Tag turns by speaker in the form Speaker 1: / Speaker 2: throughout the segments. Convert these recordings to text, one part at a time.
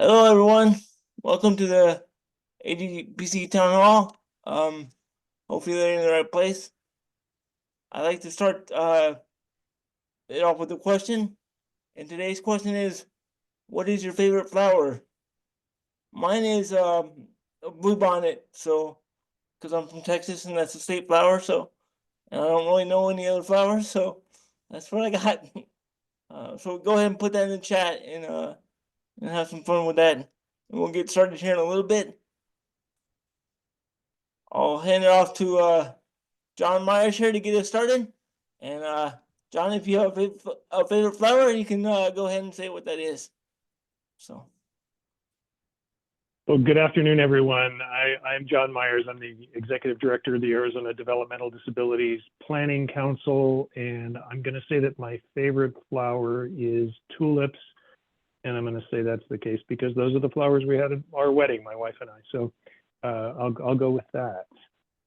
Speaker 1: Hello, everyone. Welcome to the ADPC Town Hall. Hopefully they're in the right place. I'd like to start it off with a question. And today's question is, what is your favorite flower? Mine is a bluebonnet, because I'm from Texas and that's the state flower, and I don't really know any other flowers, so that's what I got. So go ahead and put that in the chat and have some fun with that. And we'll get started here in a little bit. I'll hand it off to John Myers here to get us started. And John, if you have a favorite flower, you can go ahead and say what that is.
Speaker 2: Well, good afternoon, everyone. I'm John Myers. I'm the Executive Director of the Arizona Developmental Disabilities Planning Council, and I'm going to say that my favorite flower is tulips, and I'm going to say that's the case because those are the flowers we had at our wedding, my wife and I. So I'll go with that.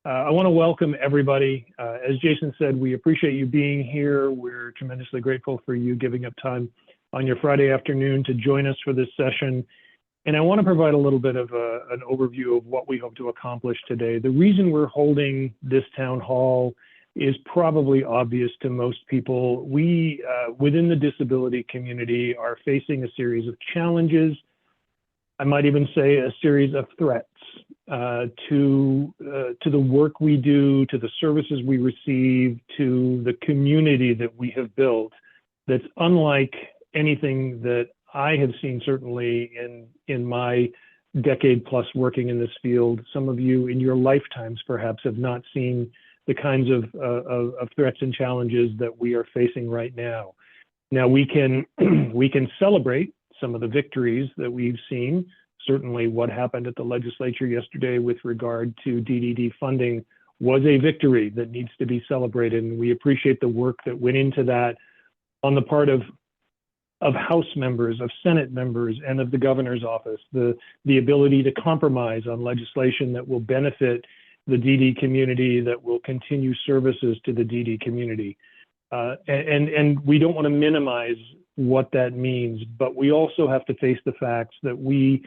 Speaker 2: I want to welcome everybody. As Jason said, we appreciate you being here. We're tremendously grateful for you giving up time on your Friday afternoon to join us for this session. And I want to provide a little bit of an overview of what we hope to accomplish today. The reason we're holding this town hall is probably obvious to most people. We, within the disability community, are facing a series of challenges. I might even say a series of threats to the work we do, to the services we receive, to the community that we have built that's unlike anything that I have seen certainly in my decade plus working in this field. Some of you in your lifetimes perhaps have not seen the kinds of threats and challenges that we are facing right now. Now we can celebrate some of the victories that we've seen. Certainly what happened at the legislature yesterday with regard to DDD funding was a victory that needs to be celebrated, and we appreciate the work that went into that on the part of House members, of Senate members, and of the governor's office, the ability to compromise on legislation that will benefit the DD community, that will continue services to the DD community. And we don't want to minimize what that means, but we also have to face the facts that we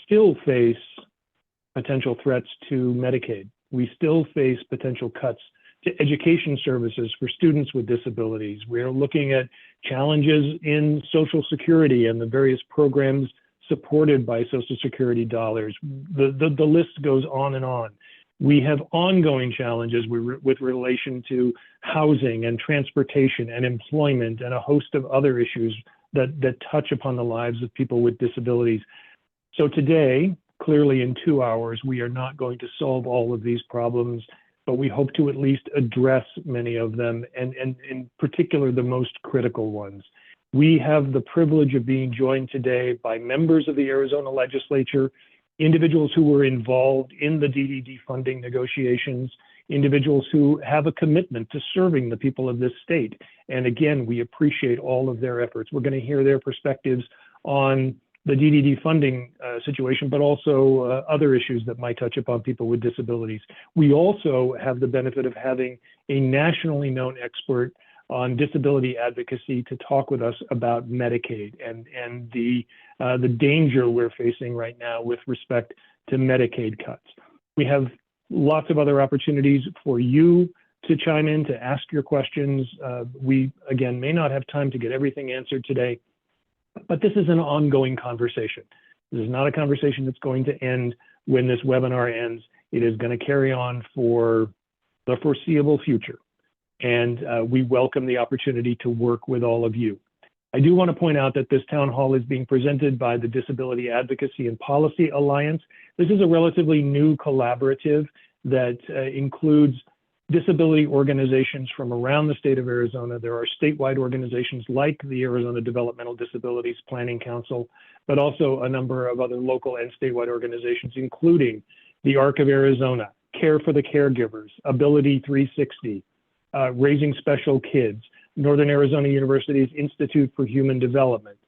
Speaker 2: still face potential threats to Medicaid. We still face potential cuts to education services for students with disabilities. We're looking at challenges in Social Security and the various programs supported by Social Security dollars. The list goes on and on. We have ongoing challenges with relation to housing and transportation and employment and a host of other issues that touch upon the lives of people with disabilities. So today, clearly in 2 hours, we are not going to solve all of these problems, but we hope to at least address many of them, and in particular, the most critical ones. We have the privilege of being joined today by members of the Arizona legislature, individuals who were involved in the DDD funding negotiations, individuals who have a commitment to serving the people of this state. And again, we appreciate all of their efforts. We're going to hear their perspectives on the DDD funding situation, but also other issues that might touch upon people with disabilities. We also have the benefit of having a nationally known expert on disability advocacy to talk with us about Medicaid and the danger we're facing right now with respect to Medicaid cuts. We have lots of other opportunities for you to chime in, to ask your questions. We, again, may not have time to get everything answered today, but this is an ongoing conversation. This is not a conversation that's going to end when this webinar ends. It is going to carry on for the foreseeable future. And we welcome the opportunity to work with all of you. I do want to point out that this town hall is being presented by the Disability Advocacy and Policy Alliance. This is a relatively new collaborative that includes disability organizations from around the state of Arizona. There are statewide organizations like the Arizona Developmental Disabilities Planning Council, but also a number of other local and statewide organizations, including the ARC of Arizona, Care for the Caregivers, Ability 360, Raising Special Kids, Northern Arizona University's Institute for Human Development,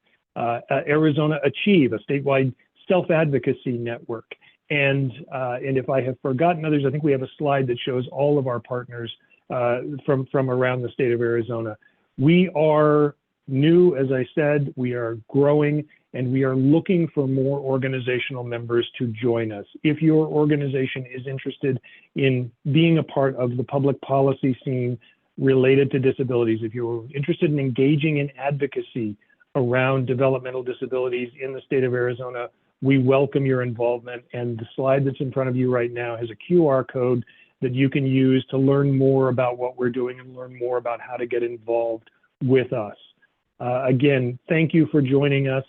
Speaker 2: Arizona Achieve, a statewide self-advocacy network. And if I have forgotten others, I think we have a slide that shows all of our partners from around the state of Arizona. We are new, as I said, we are growing, and we are looking for more organizational members to join us. If your organization is interested in being a part of the public policy scene related to disabilities, if you're interested in engaging in advocacy around developmental disabilities in the state of Arizona, we welcome your involvement. And the slide that's in front of you right now has a QR code that you can use to learn more about what we're doing and learn more about how to get involved with us. Again, thank you for joining us.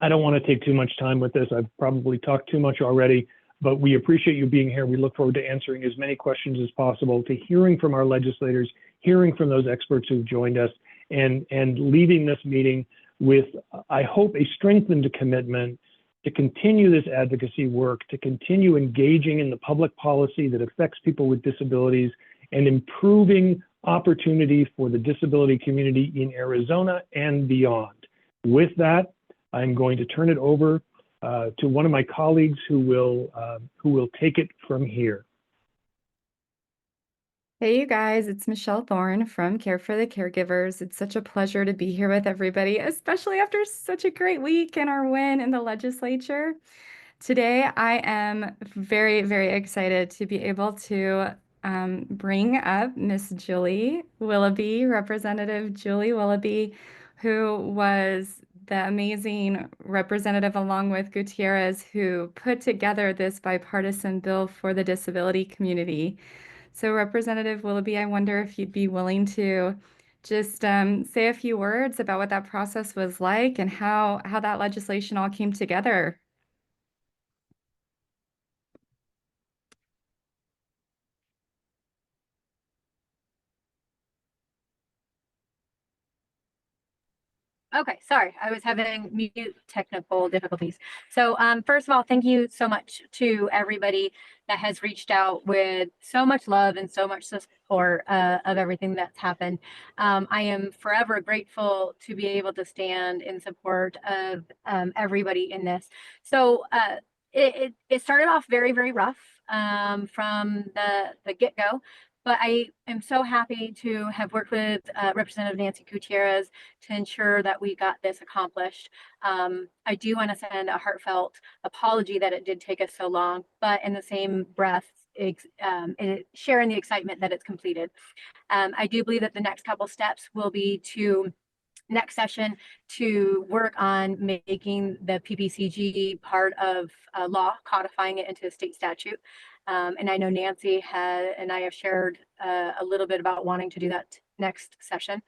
Speaker 2: I don't want to take too much time with this. I've probably talked too much already, but we appreciate you being here. We look forward to answering as many questions as possible, to hearing from our legislators, hearing from those experts who've joined us, and leaving this meeting with, I hope, a strengthened commitment to continue this advocacy work, to continue engaging in the public policy that affects people with disabilities and improving opportunity for the disability community in Arizona and beyond. With that, I'm going to turn it over to one of my colleagues who will take it from here.
Speaker 3: Hey, you guys, it's Michelle Thorne from Care for the Caregivers. It's such a pleasure to be here with everybody, especially after such a great week and our win in the legislature. Today, I am very, very excited to be able to bring up Miss Julie Willoughby, Representative Julie Willoughby, who was the amazing representative along with Gutierrez who put together this bipartisan bill for the disability community. So Representative Willoughby, I wonder if you'd be willing to just say a few words about what that process was like and how that legislation all came together.
Speaker 4: Okay, sorry, I was having mute technical difficulties. So first of all, thank you so much to everybody that has reached out with so much love and so much support of everything that's happened. I am forever grateful to be able to stand in support of everybody in this. So it started off very, very rough from the get-go. But I am so happy to have worked with Representative Nancy Gutierrez to ensure that we got this accomplished. I do want to send a heartfelt apology that it did take us so long, but in the same breath, sharing the excitement that it's completed. I do believe that the next couple steps will be to next session to work on making the PPCG part of law, codifying it into a state statute. And I know Nancy and I have shared a little bit about wanting to do that next session.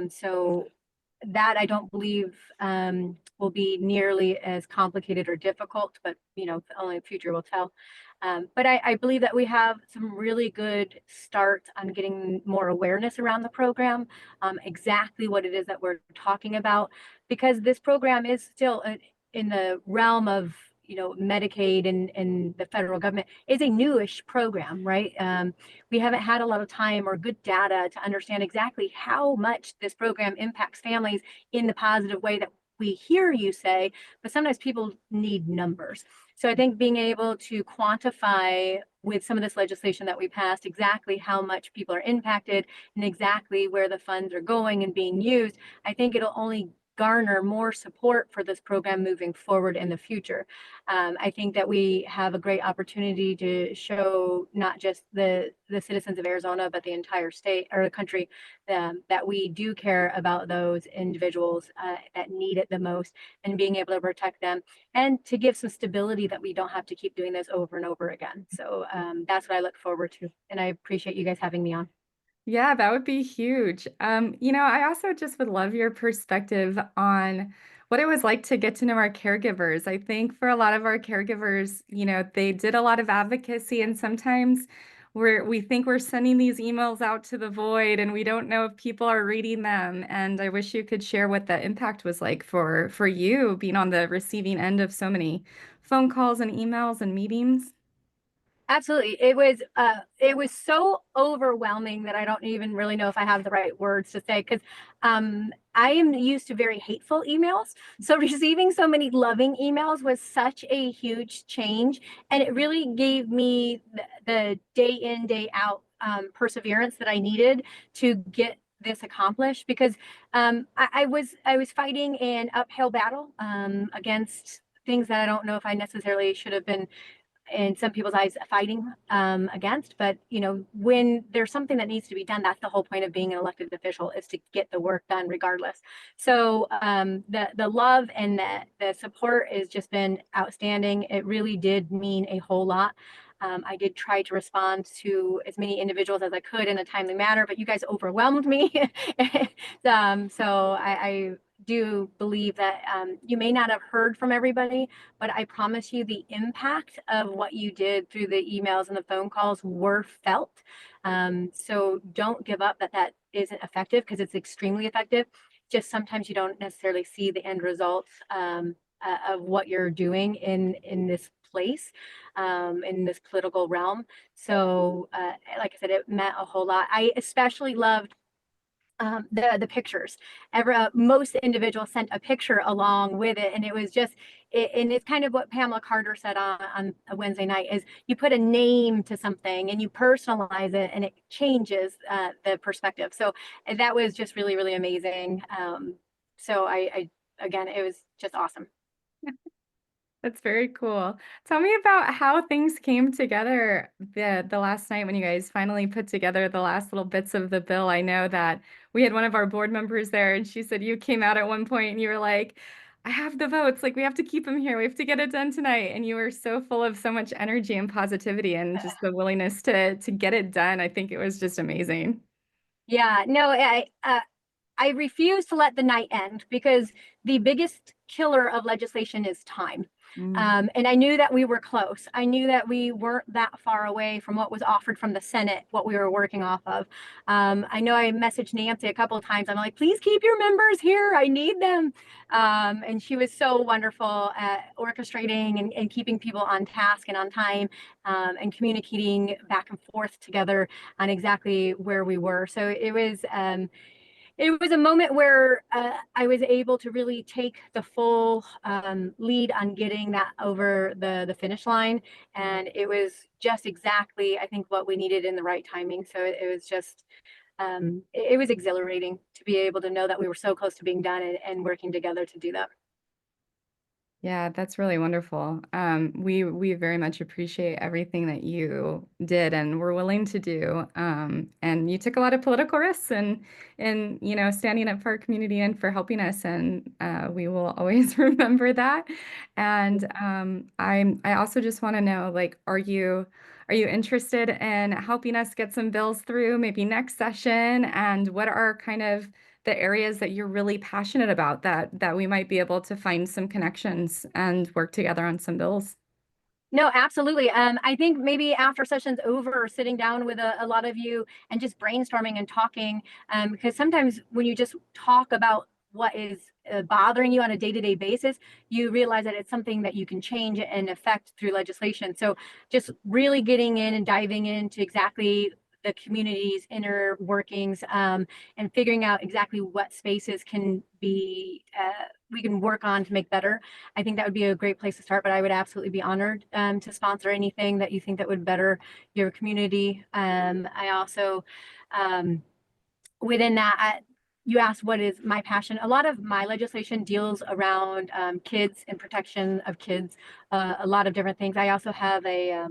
Speaker 4: So that I don't believe will be nearly as complicated or difficult, but only the future will tell. But I believe that we have some really good starts on getting more awareness around the program, exactly what it is that we're talking about, because this program is still in the realm of Medicaid and the federal government. Is a newish program, right? We haven't had a lot of time or good data to understand exactly how much this program impacts families in the positive way that we hear you say, but sometimes people need numbers. So I think being able to quantify with some of this legislation that we passed exactly how much people are impacted and exactly where the funds are going and being used, I think it'll only garner more support for this program moving forward in the future. I think that we have a great opportunity to show not just the citizens of Arizona, but the entire state or the country that we do care about those individuals that need it the most, and being able to protect them and to give some stability that we don't have to keep doing this over and over again. So that's what I look forward to. And I appreciate you guys having me on.
Speaker 3: Yeah, that would be huge. I also just would love your perspective on what it was like to get to know our caregivers. I think for a lot of our caregivers, they did a lot of advocacy, and sometimes we think we're sending these emails out to the void and we don't know if people are reading them. And I wish you could share what the impact was like for you being on the receiving end of so many phone calls and emails and meetings.
Speaker 4: Absolutely. It was so overwhelming that I don't even really know if I have the right words to say, because I am used to very hateful emails. So receiving so many loving emails was such a huge change. And it really gave me the day in, day out perseverance that I needed to get this accomplished, because I was fighting an uphill battle against things that I don't know if I necessarily should have been, in some people's eyes, fighting against. But when there's something that needs to be done, that's the whole point of being an elected official, is to get the work done regardless. So the love and the support has just been outstanding. It really did mean a whole lot. I did try to respond to as many individuals as I could in a timely manner, but you guys overwhelmed me. So I do believe that you may not have heard from everybody, but I promise you the impact of what you did through the emails and the phone calls were felt. So don't give up that isn't effective, because it's extremely effective. Just sometimes you don't necessarily see the end results of what you're doing in this place, in this political realm. So like I said, it meant a whole lot. I especially loved the pictures. Most individuals sent a picture along with it, and it was just and it's kind of what Pamela Carter said on a Wednesday night, is you put a name to something and you personalize it, and it changes the perspective. So that was just really, really amazing. So I again, it was just awesome.
Speaker 3: That's very cool. Tell me about how things came together the last night when you guys finally put together the last little bits of the bill. I know that we had one of our board members there, and she said you came out at one point and you were like, I have the votes, like we have to keep them here. We have to get it done tonight. And you were so full of so much energy and positivity and just the willingness to get it done. I think it was just amazing.
Speaker 4: Yeah, no, I refuse to let the night end, because the biggest killer of legislation is time. And I knew that we were close. I knew that we weren't that far away from what was offered from the Senate, what we were working off of. I know I messaged Nancy a couple of times. I'm like, please keep your members here. I need them. And she was so wonderful at orchestrating and keeping people on task and on time, and communicating back and forth together on exactly where we were. So it was a moment where I was able to really take the full lead on getting that over the finish line. And it was just exactly, I think, what we needed in the right timing. So it was just, it was exhilarating to be able to know that we were so close to being done and working together to do that.
Speaker 3: Yeah, that's really wonderful. We very much appreciate everything that you did and were willing to do. And you took a lot of political risks and standing up for our community and for helping us. And we will always remember that. And I also just want to know, like, are you interested in helping us get some bills through maybe next session? And what are kind of the areas that you're really passionate about that we might be able to find some connections and work together on some bills?
Speaker 4: No, absolutely. I think maybe after session's over, sitting down with a lot of you and just brainstorming and talking, because sometimes when you just talk about what is bothering you on a day-to-day basis, you realize that it's something that you can change and affect through legislation. So just really getting in and diving into exactly the community's inner workings, and figuring out exactly what spaces can be we can work on to make better. I think that would be a great place to start, but I would absolutely be honored to sponsor anything that you think that would better your community. I also, within that, you asked what is my passion. A lot of my legislation deals around kids and protection of kids, a lot of different things. I also have a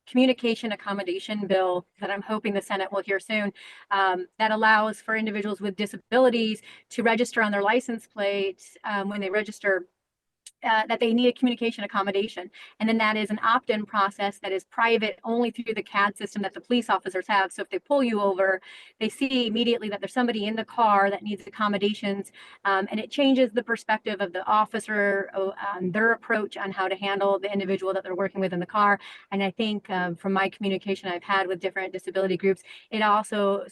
Speaker 4: communication accommodation bill that I'm hoping the Senate will hear soon, that allows for individuals with disabilities to register on their license plate when they register, that they need a communication accommodation. And then that is an opt-in process that is private only through the CAD system that the police officers have. So if they pull you over, they see immediately that there's somebody in the car that needs accommodations. And it changes the perspective of the officer, their approach on how to handle the individual that they're working with in the car. And I think from my communication I've had with different disability groups, it also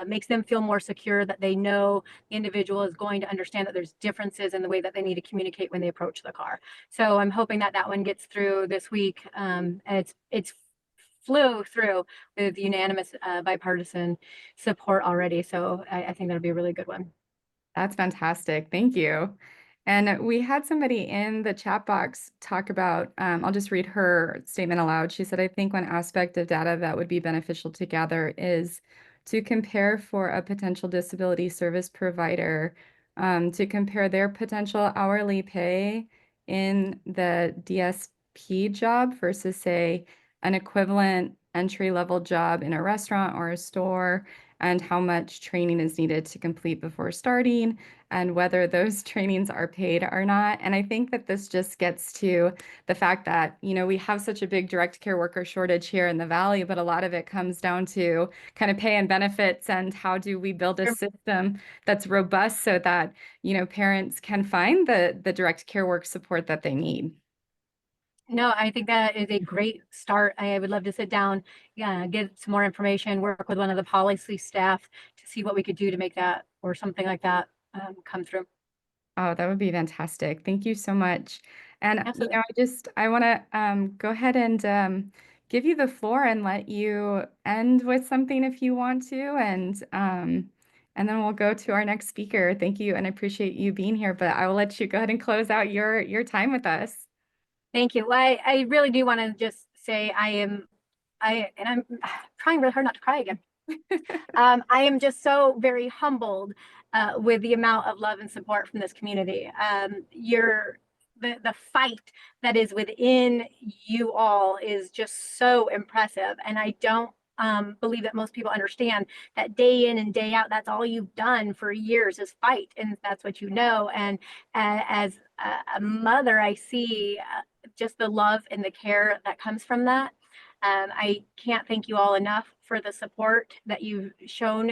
Speaker 4: makes them feel more secure that they know the individual is going to understand that there's differences in the way that they need to communicate when they approach the car. So I'm hoping that one gets through this week. And it's flew through with unanimous bipartisan support already. So I think that'll be a really good one.
Speaker 3: That's fantastic. Thank you. And we had somebody in the chat box talk about, I'll just read her statement aloud. She said, I think one aspect of data that would be beneficial to gather is to compare for a potential disability service provider, to compare their potential hourly pay in the DSP job versus, say, an equivalent entry-level job in a restaurant or a store, and how much training is needed to complete before starting, and whether those trainings are paid or not. And I think that this just gets to the fact that, we have such a big direct care worker shortage here in the Valley, but a lot of it comes down to kind of pay and benefits, and how do we build a system that's robust so that, parents can find the direct care work support that they need.
Speaker 4: No, I think that is a great start. I would love to sit down, get some more information, work with one of the policy staff to see what we could do to make that or something like that come through.
Speaker 3: Oh, that would be fantastic. Thank you so much. And,
Speaker 4: Absolutely.
Speaker 3: I want to go ahead and give you the floor and let you end with something if you want to, and then we'll go to our next speaker. Thank you, and I appreciate you being here, but I will let you go ahead and close out your time with us.
Speaker 4: Thank you. Well, I really do want to just say and I'm trying really hard not to cry again. I am just so very humbled with the amount of love and support from this community. The fight that is within you all is just so impressive, and I don't believe that most people understand that day in and day out, that's all you've done for years is fight, and that's what you know. And as a mother, I see just the love and the care that comes from that. I can't thank you all enough for the support that you've shown.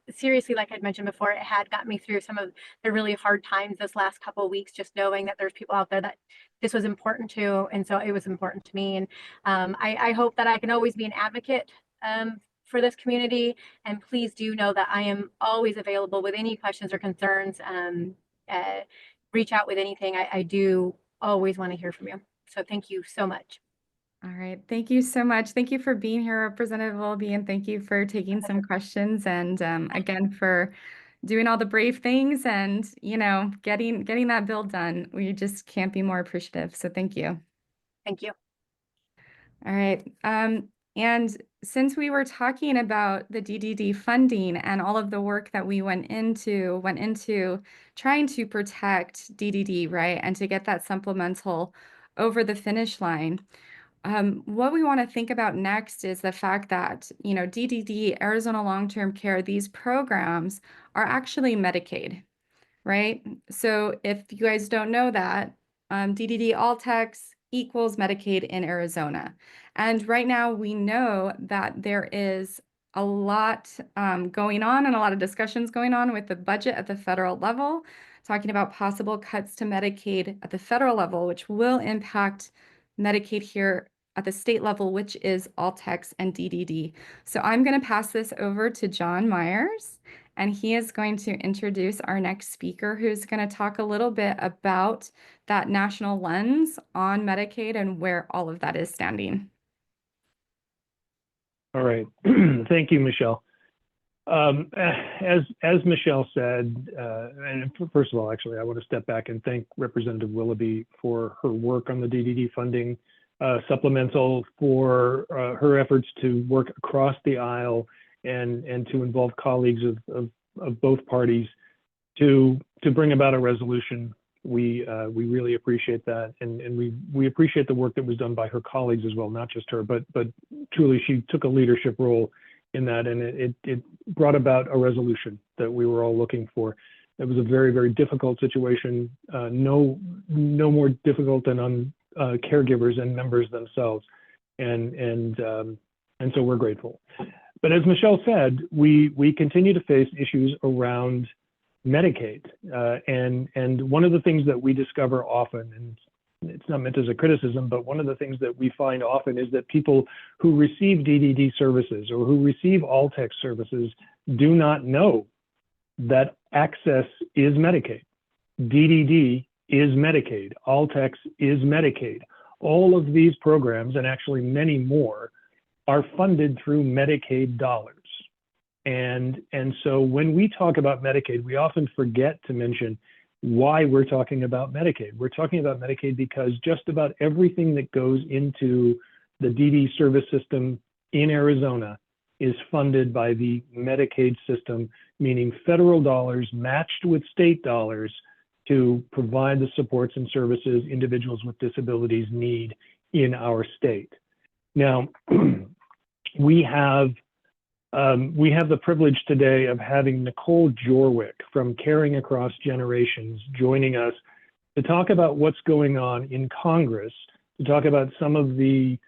Speaker 4: Seriously, like I'd mentioned before, it had got me through some of the really hard times this last couple of weeks, just knowing that there's people out there that this was important to, and so it was important to me. And I hope that I can always be an advocate for this community, and please do know that I am always available with any questions or concerns. Reach out with anything. I do always want to hear from you. So thank you so much.
Speaker 3: All right. Thank you so much. Thank you for being here, Representative Willoughby, and thank you for taking some questions, and again, for doing all the brave things and, getting that bill done. We just can't be more appreciative. So thank you.
Speaker 4: Thank you.
Speaker 3: All right. And since we were talking about the DDD funding and all of the work that we went into trying to protect DDD, right, and to get that supplemental over the finish line, what we want to think about next is the fact that, DDD, Arizona Long-Term Care, these programs are actually Medicaid, right? So if you guys don't know that, DDD All-Tex equals Medicaid in Arizona. And right now we know that there is a lot going on and a lot of discussions going on with the budget at the federal level, talking about possible cuts to Medicaid at the federal level, which will impact Medicaid here at the state level, which is All-Tex and DDD. So I'm going to pass this over to John Myers, and he is going to introduce our next speaker, who's going to talk a little bit about that national lens on Medicaid and where all of that is standing.
Speaker 2: All right. Thank you, Michelle. As Michelle said, and first of all, actually, I want to step back and thank Representative Willoughby for her work on the DDD funding supplemental, for her efforts to work across the aisle and to involve colleagues of both parties to bring about a resolution. We really appreciate that, and we appreciate the work that was done by her colleagues as well, not just her, but truly she took a leadership role in that, and it brought about a resolution that we were all looking for. It was a very, very difficult situation, no more difficult than on caregivers and members themselves, and so we're grateful. But as Michelle said, we continue to face issues around Medicaid, and one of the things that we discover often, and it's not meant as a criticism, but one of the things that we find often is that people who receive DDD services or who receive All-Tex services do not know that access is Medicaid. DDD is Medicaid. All-Tex is Medicaid. All of these programs, and actually many more, are funded through Medicaid dollars. And so when we talk about Medicaid, we often forget to mention why we're talking about Medicaid. We're talking about Medicaid because just about everything that goes into the DD service system in Arizona is funded by the Medicaid system, meaning federal dollars matched with state dollars to provide the supports and services individuals with disabilities need in our state. Now, we have the privilege today of having Nicole Jorwick from Caring Across Generations joining us to talk about what's going on in Congress, to talk about some of the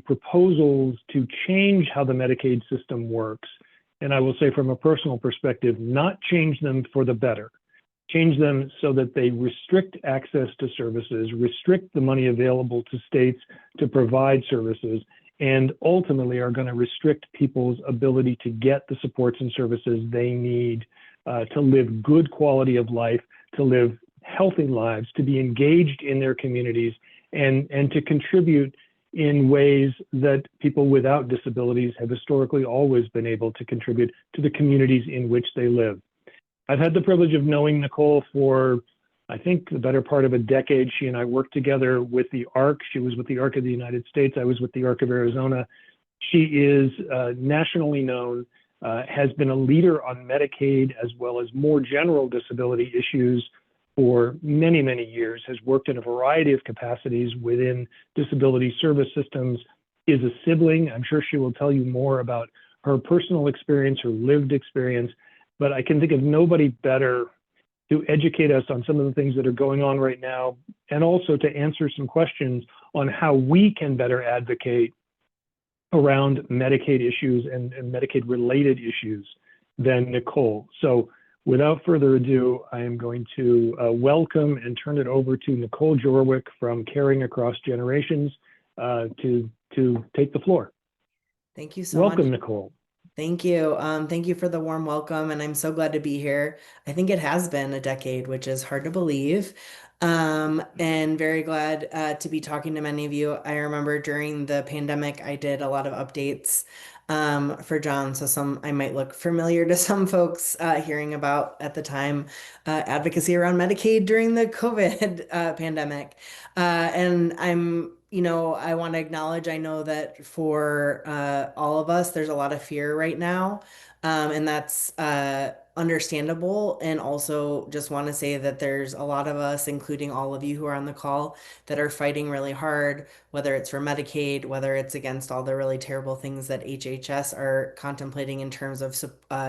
Speaker 2: proposals to change how the Medicaid system works. And I will say from a personal perspective, not change them for the better, change them so that they restrict access to services, restrict the money available to states to provide services, and ultimately are going to restrict people's ability to get the supports and services they need to live good quality of life, to live healthy lives, to be engaged in their communities, and to contribute in ways that people without disabilities have historically always been able to contribute to the communities in which they live. I've had the privilege of knowing Nicole for, I think, the better part of a decade. She and I worked together with the ARC. She was with the ARC of the United States. I was with the ARC of Arizona. She is nationally known, has been a leader on Medicaid as well as more general disability issues for many, many years, has worked in a variety of capacities within disability service systems, is a sibling. I'm sure she will tell you more about her personal experience, her lived experience, but I can think of nobody better to educate us on some of the things that are going on right now, and also to answer some questions on how we can better advocate around Medicaid issues and Medicaid-related issues than Nicole. So without further ado, I am going to welcome and turn it over to Nicole Jorwick from Caring Across Generations to take the floor.
Speaker 5: Thank you so much.
Speaker 2: Welcome, Nicole.
Speaker 5: Thank you. Thank you for the warm welcome, and I'm so glad to be here. I think it has been a decade, which is hard to believe, and very glad to be talking to many of you. I remember during the pandemic, I did a lot of updates for John, so I might look familiar to some folks hearing about at the time advocacy around Medicaid during the COVID pandemic, and I want to acknowledge, I know that for all of us, there's a lot of fear right now, and that's understandable. And also just want to say that there's a lot of us, including all of you who are on the call, that are fighting really hard, whether it's for Medicaid, whether it's against all the really terrible things that HHS are contemplating in terms of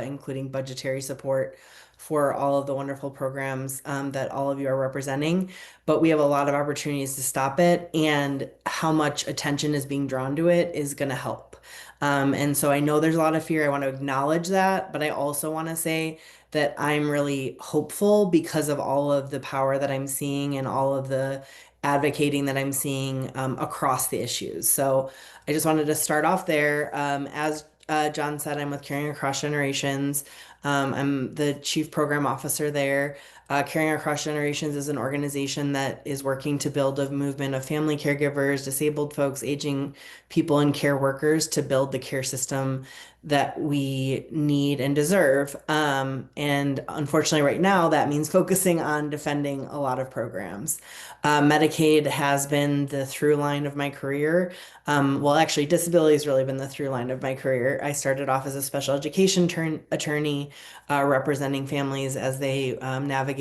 Speaker 5: including budgetary support for all of the wonderful programs that all of you are representing. But we have a lot of opportunities to stop it, and how much attention is being drawn to it is going to help. And so I know there's a lot of fear. I want to acknowledge that, but I also want to say that I'm really hopeful because of all of the power that I'm seeing and all of the advocating that I'm seeing across the issues. So I just wanted to start off there. As John said, I'm with Caring Across Generations. I'm the Chief Program Officer there. Caring Across Generations is an organization that is working to build a movement of family caregivers, disabled folks, aging people, and care workers to build the care system that we need and deserve. And unfortunately, right now, that means focusing on defending a lot of programs. Medicaid has been the through line of my career. Well, actually, disability has really been the through line of my career. I started off as a special education attorney, representing families as they navigated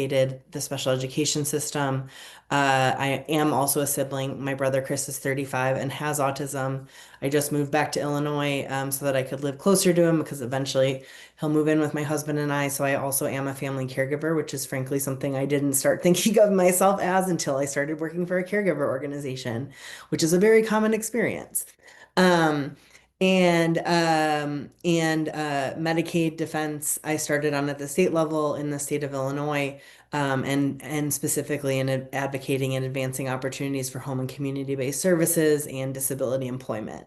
Speaker 5: the special education system. I am also a sibling. My brother Chris is 35 and has autism. I just moved back to Illinois so that I could live closer to him, because eventually he'll move in with my husband and I. So I also am a family caregiver, which is frankly something I didn't start thinking of myself as until I started working for a caregiver organization, which is a very common experience. Medicaid defense, I started on at the state level in the state of Illinois, and specifically in advocating and advancing opportunities for home and community-based services and disability employment.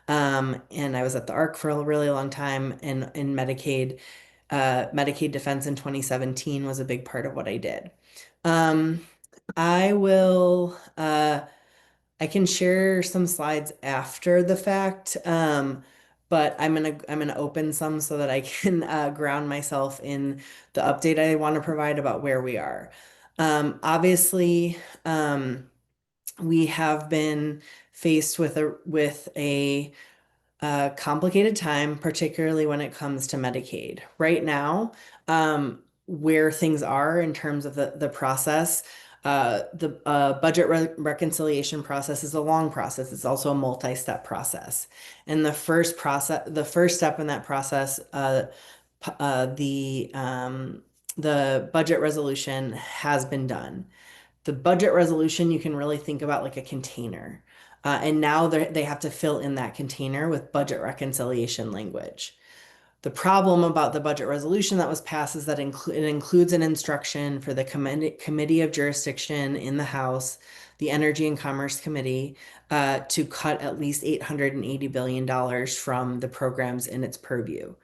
Speaker 5: And I was at the ARC for a really long time, and in Medicaid defense in 2017 was a big part of what I did. I will I can share some slides after the fact, but I'm gonna open some so that I can ground myself in the update I want to provide about where we are. Obviously, we have been faced with a a complicated time, particularly when it comes to Medicaid. Right now, where things are in terms of the process, the budget reconciliation process is a long process. It's also a multi-step process. And the first step in that process, p- uh, the um, the budget resolution has been done. The budget resolution you can really think about like a container. And now they have to fill in that container with budget reconciliation language. The problem about the budget resolution that was passed is that it includes an instruction for the Committee of Jurisdiction in the House, the Energy and Commerce Committee, to cut at least $880 billion from the programs in its purview.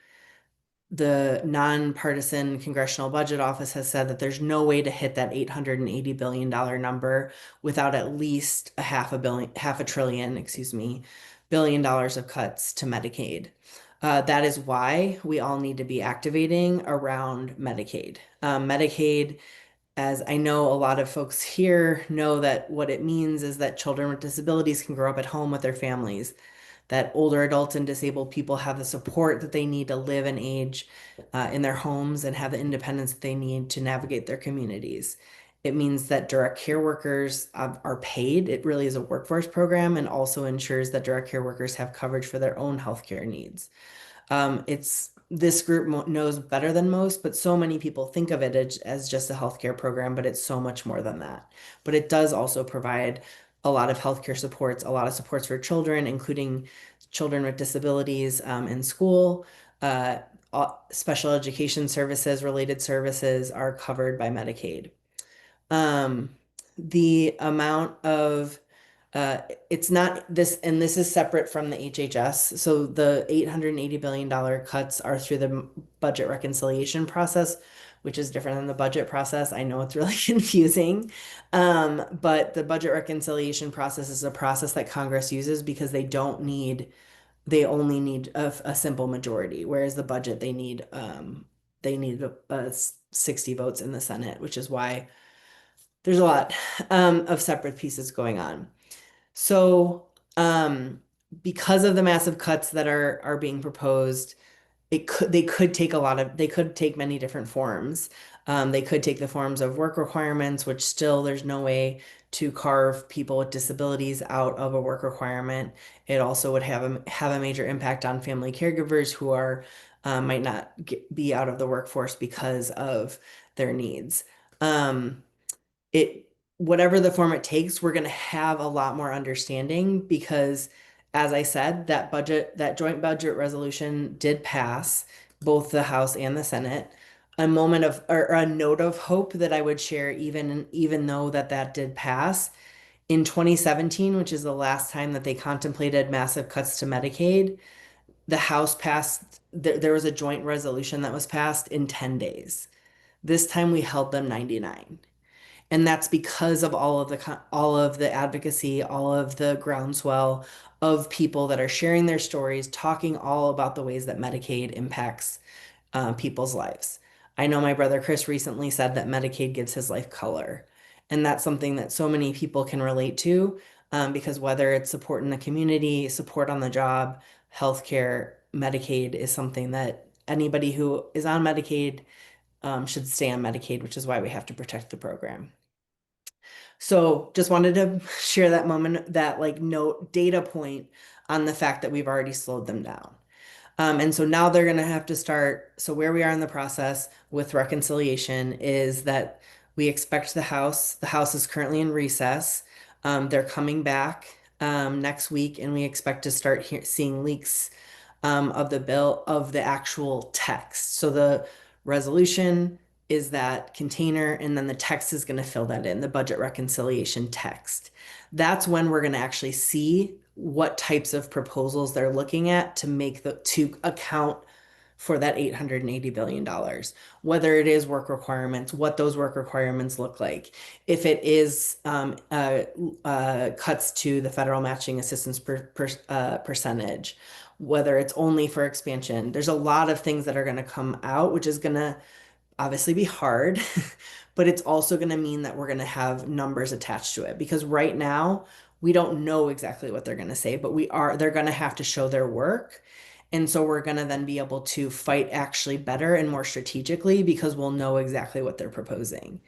Speaker 5: The nonpartisan Congressional Budget Office has said that there's no way to hit that $880 billion number without at least half a trillion, excuse me, $1 billion of cuts to Medicaid. That is why we all need to be activating around Medicaid. Medicaid, as I know a lot of folks here know, that what it means is that children with disabilities can grow up at home with their families, that older adults and disabled people have the support that they need to live and age in their homes and have the independence that they need to navigate their communities. It means that direct care workers are paid. It really is a workforce program and also ensures that direct care workers have coverage for their own healthcare needs. It's this group knows better than most, but so many people think of it as just a healthcare program, but it's so much more than that. But it does also provide a lot of healthcare supports, a lot of supports for children, including children with disabilities in school. Uh, Special education services, related services are covered by Medicaid. Um, the amount of it's not this, and this is separate from the HHS. So the $880 billion cuts are through the budget reconciliation process, which is different than the budget process. I know it's really confusing. But the budget reconciliation process is a process that Congress uses because they only need a simple majority, whereas the budget, they need 60 votes in the Senate, which is why there's a lot of separate pieces going on. So, because of the massive cuts that are being proposed, they could take many different forms. They could take the forms of work requirements, which still there's no way to carve people with disabilities out of a work requirement. It also would have a major impact on family caregivers who might not be out of the workforce because of their needs. Um, it Whatever the form it takes, we're going to have a lot more understanding because, as I said, that joint budget resolution did pass both the House and the Senate. A moment of, or a note of hope that I would share, even though that did pass in 2017, which is the last time that they contemplated massive cuts to Medicaid, the House passed, there was a joint resolution that was passed in 10 days. This time we held them 99. And that's because of all of the advocacy, all of the groundswell of people that are sharing their stories, talking all about the ways that Medicaid impacts people's lives. I know my brother Chris recently said that Medicaid gives his life color. And that's something that so many people can relate to, because whether it's support in the community, support on the job, healthcare, Medicaid is something that anybody who is on Medicaid should stay on Medicaid, which is why we have to protect the program. So just wanted to share that moment, that like note data point on the fact that we've already slowed them down. And so now they're going to have to start. So where we are in the process with reconciliation is that we expect the House is currently in recess. They're coming back next week, and we expect to start seeing leaks of the bill, of the actual text. So the resolution is that container, and then the text is going to fill that in, the budget reconciliation text. That's when we're going to actually see what types of proposals they're looking at to account for that $880 billion, whether it is work requirements, what those work requirements look like, if it is cuts to the federal matching assistance percentage, whether it's only for expansion. There's a lot of things that are going to come out, which is going to obviously be hard, but it's also going to mean that we're going to have numbers attached to it, because right now we don't know exactly what they're going to say, but they're going to have to show their work. And so we're going to then be able to fight actually better and more strategically because we'll know exactly what they're proposing.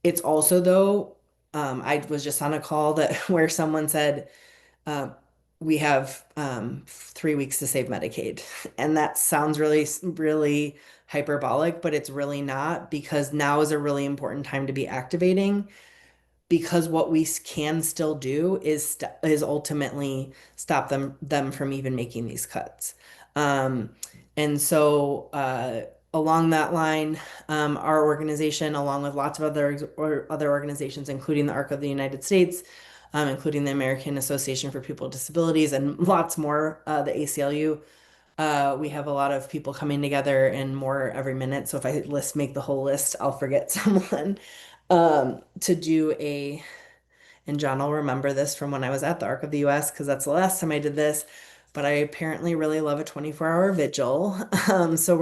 Speaker 5: It's also though, I was just on a call that where someone said, uh, we have 3 weeks to save Medicaid. And that sounds really, really hyperbolic, but it's really not, because now is a really important time to be activating, because what we can still do is ultimately stop them from even making these cuts. Um, and so along that line, our organization, along with lots of other organizations, including the ARC of the United States, including the American Association for People with Disabilities, and lots more, the ACLU. We have a lot of people coming together and more every minute. So if I make the whole list, I'll forget someone, to do and John will remember this from when I was at the ARC of the US, because that's the last time I did this, but I apparently really love a 24-hour vigil. So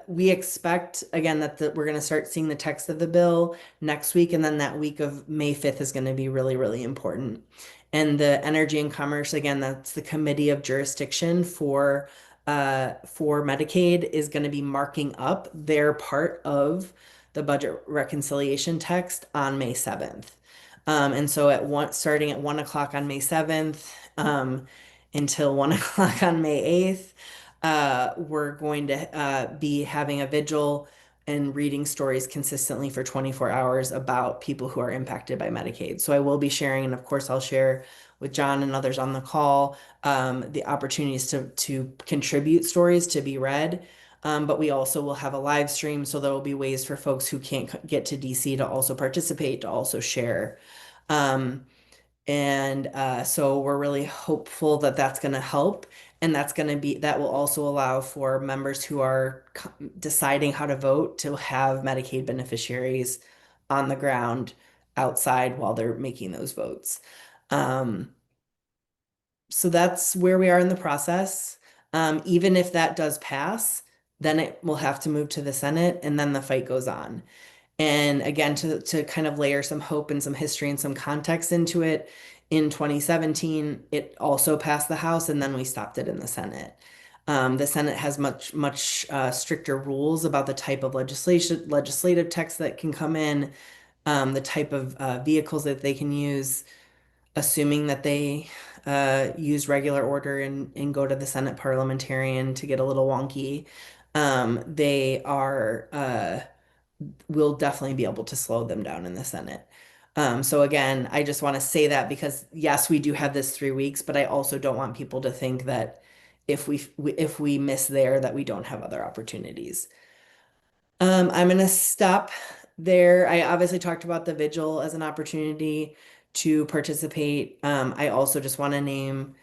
Speaker 5: we expect, again, that we're going to start seeing the text of the bill next week, and then that week of May 5th is going to be really, really important. And the Energy and Commerce, again, that's the committee of jurisdiction for Medicaid, is going to be marking up their part of the budget reconciliation text on May 7th. And so starting at 1 o'clock on May 7th, until 1 o'clock on May 8th, we're going to be having a vigil and reading stories consistently for 24 hours about people who are impacted by Medicaid. So I will be sharing, and of course I'll share with John and others on the call, the opportunities to contribute stories to be read. But we also will have a live stream, so there will be ways for folks who can't get to DC to also participate, to also share. Um, so we're really hopeful that that's going to help. And that will also allow for members who are deciding how to vote to have Medicaid beneficiaries on the ground outside while they're making those votes. Um, so that's where we are in the process. Even if that does pass, then it will have to move to the Senate, and then the fight goes on. And again, to kind of layer some hope and some history and some context into it, in 2017, it also passed the House, and then we stopped it in the Senate. The Senate has much stricter rules about the type of legislative text that can come in, the type of vehicles that they can use, assuming that they use regular order and go to the Senate parliamentarian to get a little wonky. They will definitely be able to slow them down in the Senate. So again, I just want to say that, because yes, we do have this 3 weeks, but I also don't want people to think that if we miss there, that we don't have other opportunities. I'm going to stop there. I obviously talked about the vigil as an opportunity to participate. I also just want to name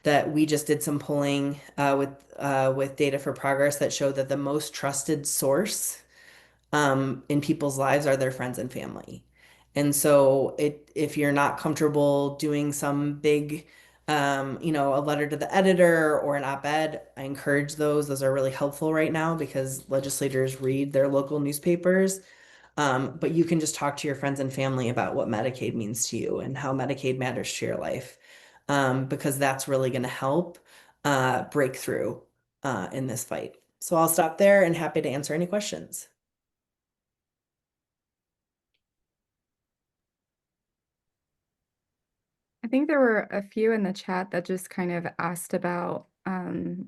Speaker 5: that we just did some polling with Data for Progress that showed that the most trusted source in people's lives are their friends and family. And so if you're not comfortable doing some big, a letter to the editor or an op-ed, I encourage those. Those are really helpful right now because legislators read their local newspapers. But you can just talk to your friends and family about what Medicaid means to you and how Medicaid matters to your life, because that's really going to help break through in this fight. So I'll stop there and happy to answer any questions.
Speaker 3: I think there were a few in the chat that just kind of asked about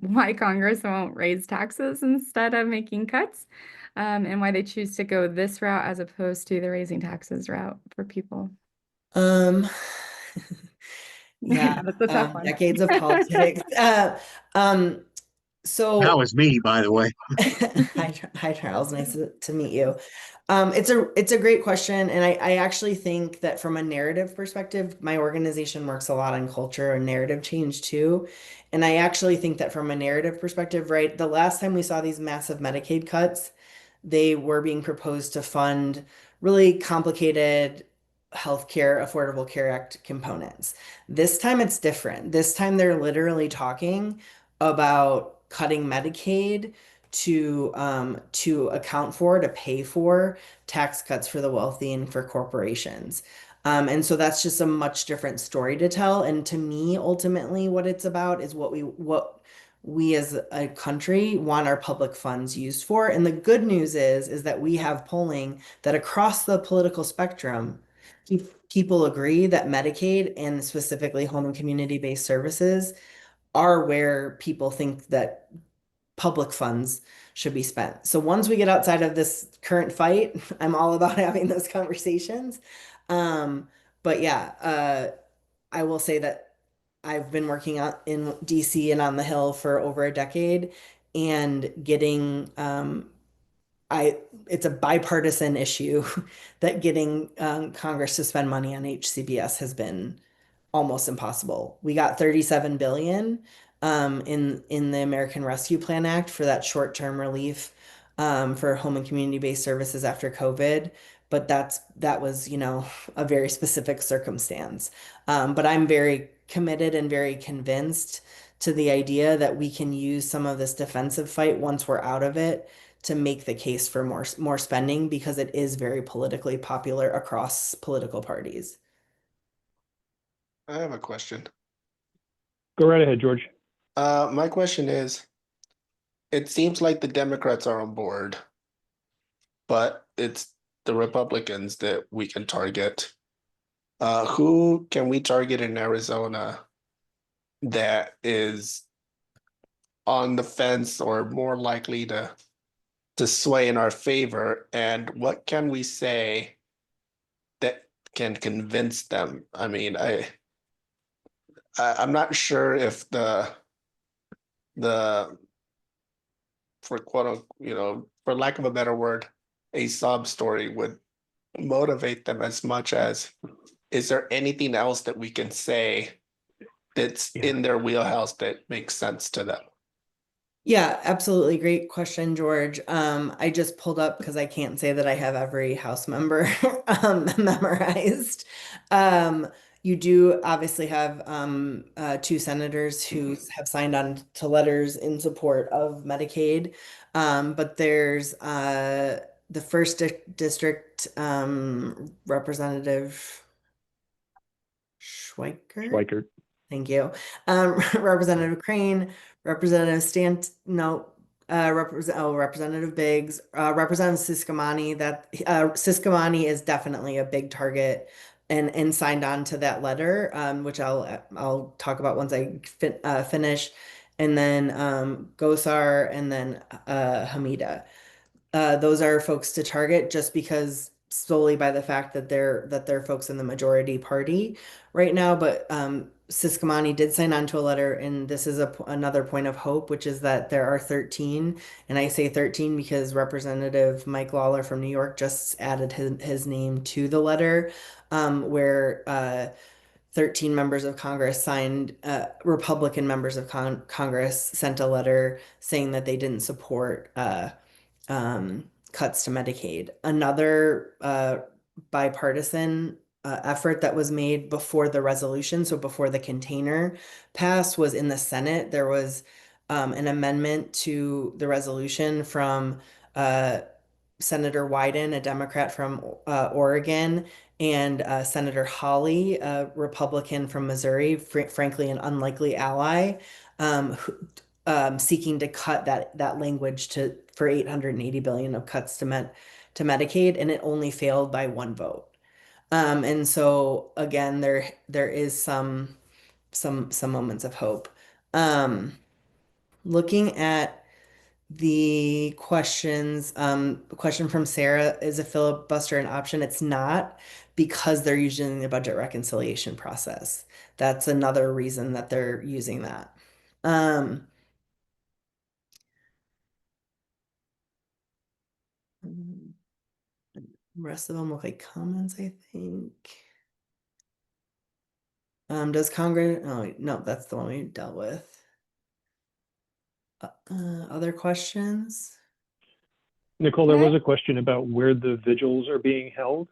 Speaker 3: why Congress won't raise taxes instead of making cuts, and why they choose to go this route as opposed to the raising taxes route for people.
Speaker 5: Um, yeah,
Speaker 3: That's a tough one.
Speaker 5: decades of politics. So
Speaker 6: That was me, by the way.
Speaker 5: hi Charles, nice to meet you. It's a great question, and I actually think that from a narrative perspective, my organization works a lot on culture and narrative change too. And I actually think that from a narrative perspective, right, the last time we saw these massive Medicaid cuts, they were being proposed to fund really complicated healthcare, Affordable Care Act components. This time it's different. This time they're literally talking about cutting Medicaid to account for, to pay for tax cuts for the wealthy and for corporations. And so that's just a much different story to tell. And to me, ultimately, what it's about is what we as a country want our public funds used for. And the good news is that we have polling that across the political spectrum, people agree that Medicaid and specifically home and community-based services are where people think that public funds should be spent. So once we get outside of this current fight, I'm all about having those conversations. Um, but yeah, I will say that I've been working out in DC and on the Hill for over a decade, and getting I it's a bipartisan issue that getting Congress to spend money on HCBS has been almost impossible. We got 37 billion in the American Rescue Plan Act for that short-term relief for home and community-based services after COVID, but that was, a very specific circumstance. But I'm very committed and very convinced to the idea that we can use some of this defensive fight once we're out of it to make the case for more spending, because it is very politically popular across political parties.
Speaker 6: I have a question.
Speaker 2: Go right ahead, George.
Speaker 6: My question is, it seems like the Democrats are on board, but it's the Republicans that we can target. Who can we target in Arizona that is on the fence or more likely to sway in our favor? And what can we say that can convince them? I mean, I'm not sure if the for for lack of a better word, a sob story would motivate them as much as, is there anything else that we can say that's
Speaker 2: Yeah.
Speaker 6: in their wheelhouse that makes sense to them?
Speaker 5: Yeah, absolutely. Great question, George. I just pulled up because I can't say that I have every House member memorized. You do obviously have two senators who have signed on to letters in support of Medicaid. But there's the first district Representative Schweikert.
Speaker 2: Schweikert.
Speaker 5: Thank you. Representative Crane, Representative Stant, no, Representative Biggs, Representative Siscomani. Siscomani is definitely a big target and signed on to that letter, which I'll talk about once I finish, and then Gosar, and then Hamida. Those are folks to target just because solely by the fact that they're folks in the majority party right now. But Siscomani did sign on to a letter, and this is another point of hope, which is that there are 13, and I say 13 because Representative Mike Lawler from New York just added his name to the letter, where 13 members of Congress signed, Republican members of Congress sent a letter saying that they didn't support cuts to Medicaid. Another bipartisan effort that was made before the resolution, so before the container passed, was in the Senate. There was an amendment to the resolution from Senator Wyden, a Democrat from Oregon, and Senator Hawley, a Republican from Missouri, frankly, an unlikely ally, seeking to cut that language for 880 billion of cuts to Medicaid, and it only failed by one vote. And so again, there is some moments of hope. Looking at the questions, question from Sarah, is a filibuster an option? It's not, because they're using the budget reconciliation process. That's another reason that they're using that. Rest of them look like comments, I think. Does Congress, oh, no, that's the one we dealt with. Other questions?
Speaker 2: Nicole, there was a question about where the vigils are being held.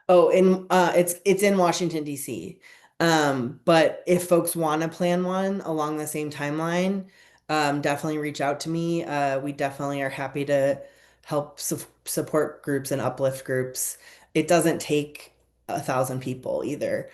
Speaker 5: Oh, it's in Washington, D.C. But if folks want to plan one along the same timeline, definitely reach out to me. We definitely are happy to help support groups and uplift groups. It doesn't take 1,000 people either.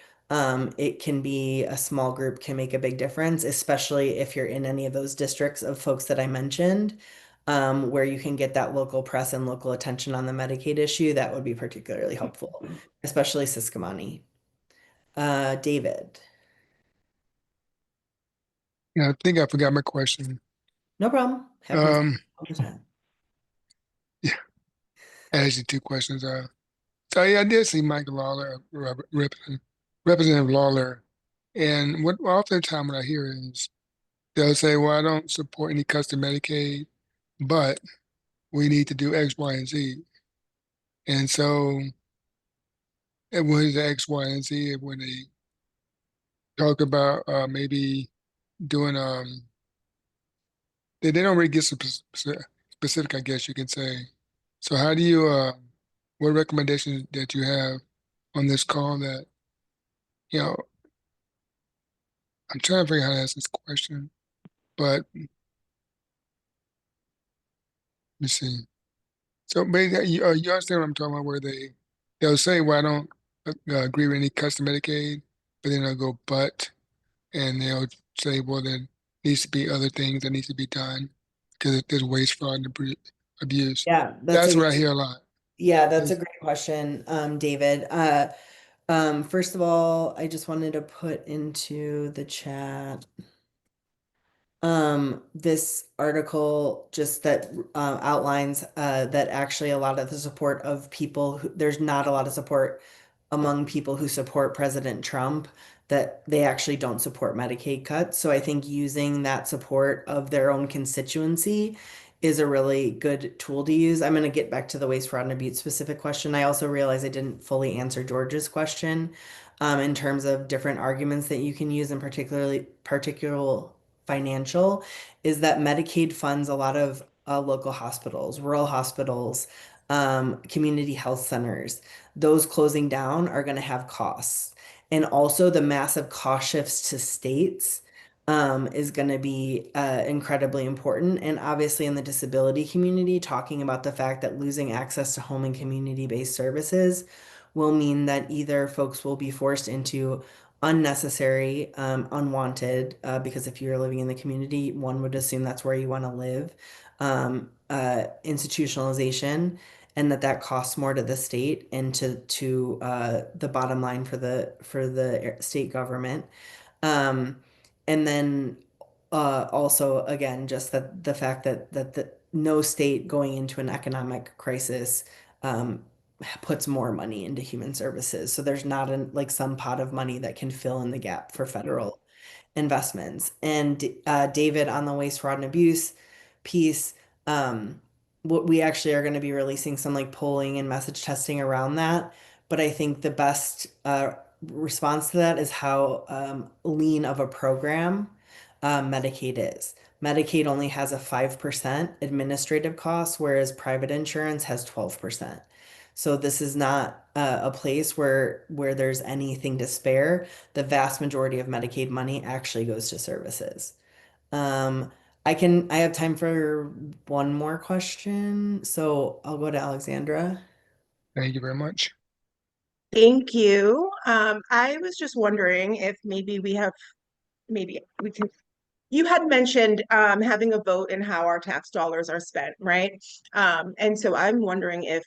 Speaker 5: It can be a small group can make a big difference, especially if you're in any of those districts of folks that I mentioned, where you can get that local press and local attention on the Medicaid issue. That would be particularly helpful, especially Sisquamani. David.
Speaker 7: Yeah, I think I forgot my question.
Speaker 5: No problem. Happens
Speaker 7: Um,
Speaker 5: all the time.
Speaker 7: yeah, actually two questions. So yeah, I did see Michael Lawler, Representative Lawler, and what oftentimes what I hear is they'll say, "Well, I don't support any custom Medicaid, but we need to do X, Y, and Z." And so, and what is the X, Y, and Z? When they talk about maybe doing they don't really get specific, I guess you can say. So how do you what recommendations that you have on this call that, you know, I'm trying to figure out how to ask this question, but let me see. So basically, you understand what I'm talking about, where they'll say, "Well, I don't agree with any custom Medicaid," but then they'll go, "But," and they'll say, "Well, there needs to be other things that needs to be done because there's waste, fraud, and abuse."
Speaker 5: Yeah,
Speaker 7: That's what I hear a lot.
Speaker 5: that's a great question, David. First of all, I just wanted to put into the chat this article just that outlines that actually a lot of the support of people there's not a lot of support among people who support President Trump, that they actually don't support Medicaid cuts. So I think using that support of their own constituency is a really good tool to use. I'm going to get back to the waste, fraud, and abuse specific question. I also realize I didn't fully answer George's question in terms of different arguments that you can use, and particular financial, is that Medicaid funds a lot of local hospitals, rural hospitals, community health centers. Those closing down are going to have costs. And also the massive cost shifts to states is going to be incredibly important. And obviously in the disability community, talking about the fact that losing access to home and community-based services will mean that either folks will be forced into unnecessary, unwanted, because if you're living in the community, one would assume that's where you want to live, institutionalization, and that costs more to the state and to the bottom line for the state government. And then also again, just that the fact that the no state going into an economic crisis puts more money into human services. So there's not like some pot of money that can fill in the gap for federal investments. And David, on the waste, fraud, and abuse piece, what we actually are going to be releasing some like polling and message testing around that. But I think the best response to that is how lean of a program Medicaid is. Medicaid only has a 5% administrative cost, whereas private insurance has 12%. So this is not a place where there's anything to spare. The vast majority of Medicaid money actually goes to services. Um, I have time for one more question, so I'll go to Alexandra.
Speaker 7: Thank you very much.
Speaker 8: Thank you. I was just wondering if maybe we can, you had mentioned having a vote in how our tax dollars are spent, right? And so I'm wondering if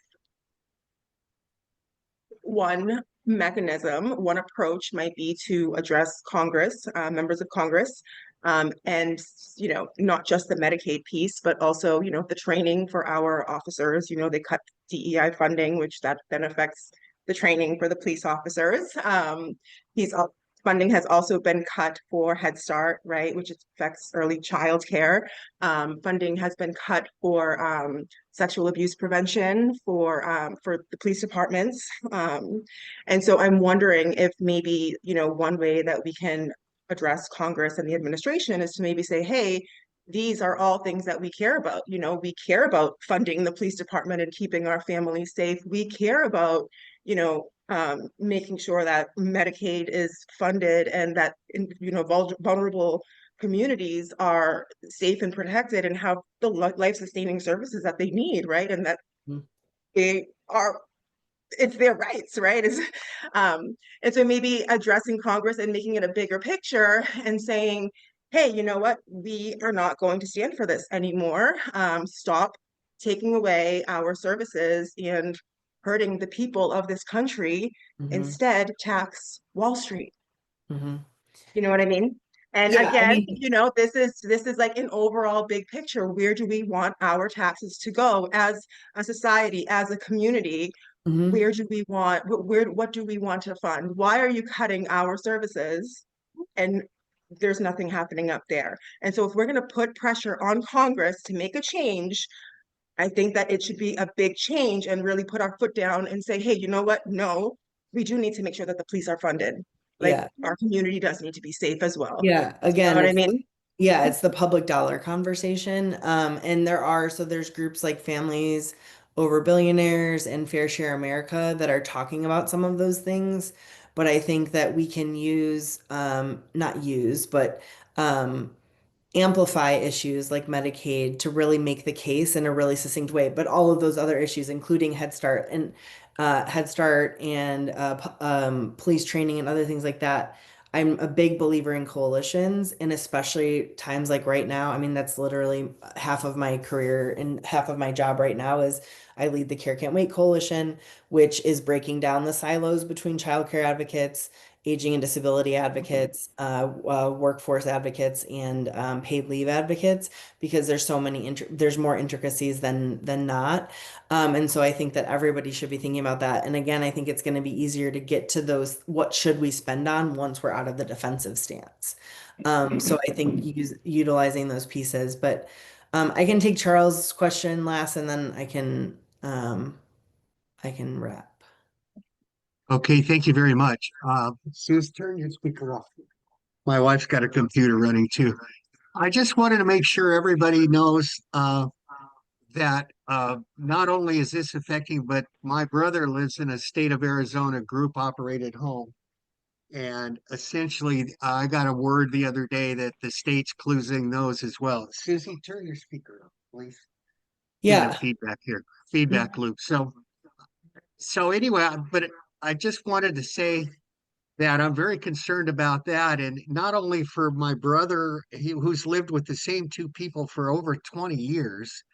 Speaker 8: one mechanism, one approach might be to address Congress, members of Congress, and not just the Medicaid piece, but also the training for our officers. They cut DEI funding, which that then affects the training for the police officers. Funding has also been cut for Head Start, right, which affects early child care. Funding has been cut for sexual abuse prevention for the police departments. And so I'm wondering if maybe, one way that we can address Congress and the administration is to maybe say, hey, these are all things that we care about. We care about funding the police department and keeping our families safe. We care about, making sure that Medicaid is funded and that, vulnerable communities are safe and protected and have the life-sustaining services that they need, right? And that they are it's their rights, right? And so maybe addressing Congress and making it a bigger picture and saying, hey, you know what? We are not going to stand for this anymore. Stop taking away our services and hurting the people of this country. Instead, tax Wall Street. You know what I mean? And
Speaker 5: Yeah, I
Speaker 8: again,
Speaker 5: mean,
Speaker 8: this is like an overall big picture. Where do we want our taxes to go as a society, as a community? Where do we want, what do we want to fund? Why are you cutting our services? And there's nothing happening up there. And so if we're going to put pressure on Congress to make a change, I think that it should be a big change and really put our foot down and say, hey, you know what? No, we do need to make sure that the police are funded. Like
Speaker 5: yeah,
Speaker 8: our community does need to be safe as well.
Speaker 5: yeah.
Speaker 8: You know
Speaker 5: Again,
Speaker 8: what I
Speaker 5: it's
Speaker 8: mean?
Speaker 5: yeah, it's the public dollar conversation. And there's groups like Families Over Billionaires and Fair Share America that are talking about some of those things. But I think that we can not use, but um, amplify issues like Medicaid to really make the case in a really succinct way. But all of those other issues, including Head Start and police training and other things like that. I'm a big believer in coalitions, and especially times like right now. I mean, that's literally half of my career and half of my job right now is I lead the Care Can't Wait Coalition, which is breaking down the silos between childcare advocates, aging and disability advocates, workforce advocates, and paid leave advocates, because there's more intricacies than not. And so I think that everybody should be thinking about that. And again, I think it's going to be easier to get to those, what should we spend on once we're out of the defensive stance. So I think utilizing those pieces, but I can take Charles' question last, and then I can wrap.
Speaker 9: Okay, thank you very much. Suze, turn your speaker off. My wife's got a computer running too. I just wanted to make sure everybody knows that not only is this affecting, but my brother lives in a state of Arizona group operated home. And essentially, I got a word the other day that the state's closing those as well. Susie, turn your speaker off, please. Getting
Speaker 5: Yeah.
Speaker 9: feedback here, feedback loop. So anyway, but I just wanted to say that I'm very concerned about that. And not only for my brother, who's lived with the same two people for over 20 years,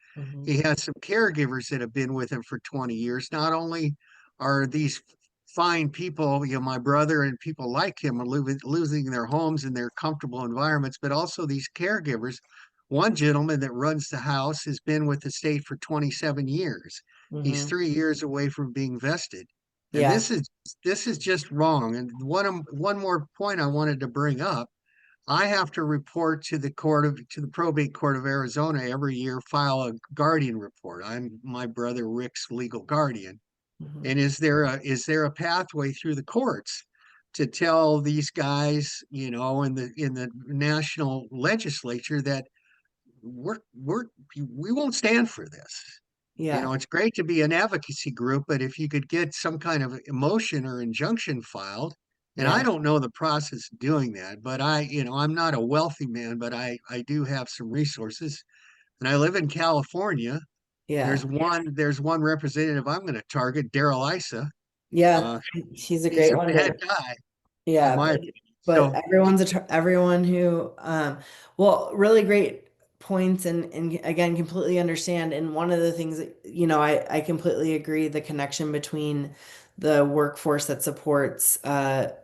Speaker 9: he has some caregivers that have been with him for 20 years. Not only are these fine people, my brother and people like him are losing their homes and their comfortable environments, but also these caregivers. One gentleman that runs the house has been with the state for 27 years. He's 3 years away from being vested. And
Speaker 5: Yeah.
Speaker 9: this is just wrong. And one more point I wanted to bring up. I have to report to the probate court of Arizona every year, file a guardian report. I'm my brother Rick's legal guardian. And is there a pathway through the courts to tell these guys, in the national legislature that we won't stand for this?
Speaker 5: Yeah.
Speaker 9: It's great to be an advocacy group, but if you could get some kind of motion or injunction filed, and I
Speaker 5: Yeah.
Speaker 9: don't know the process of doing that, but I'm not a wealthy man, but I do have some resources, and I live in California.
Speaker 5: Yeah.
Speaker 9: There's one representative I'm going to target, Daryl Issa.
Speaker 5: Yeah.
Speaker 9: Uh,
Speaker 5: He's a
Speaker 9: he's
Speaker 5: great
Speaker 9: a
Speaker 5: one
Speaker 9: bad
Speaker 5: to,
Speaker 9: guy, in
Speaker 5: yeah,
Speaker 9: my
Speaker 5: but
Speaker 9: opinion.
Speaker 5: but
Speaker 9: So
Speaker 5: everyone who well, really great points, and again, completely understand. And one of the things that, I completely agree, the connection between the workforce that supports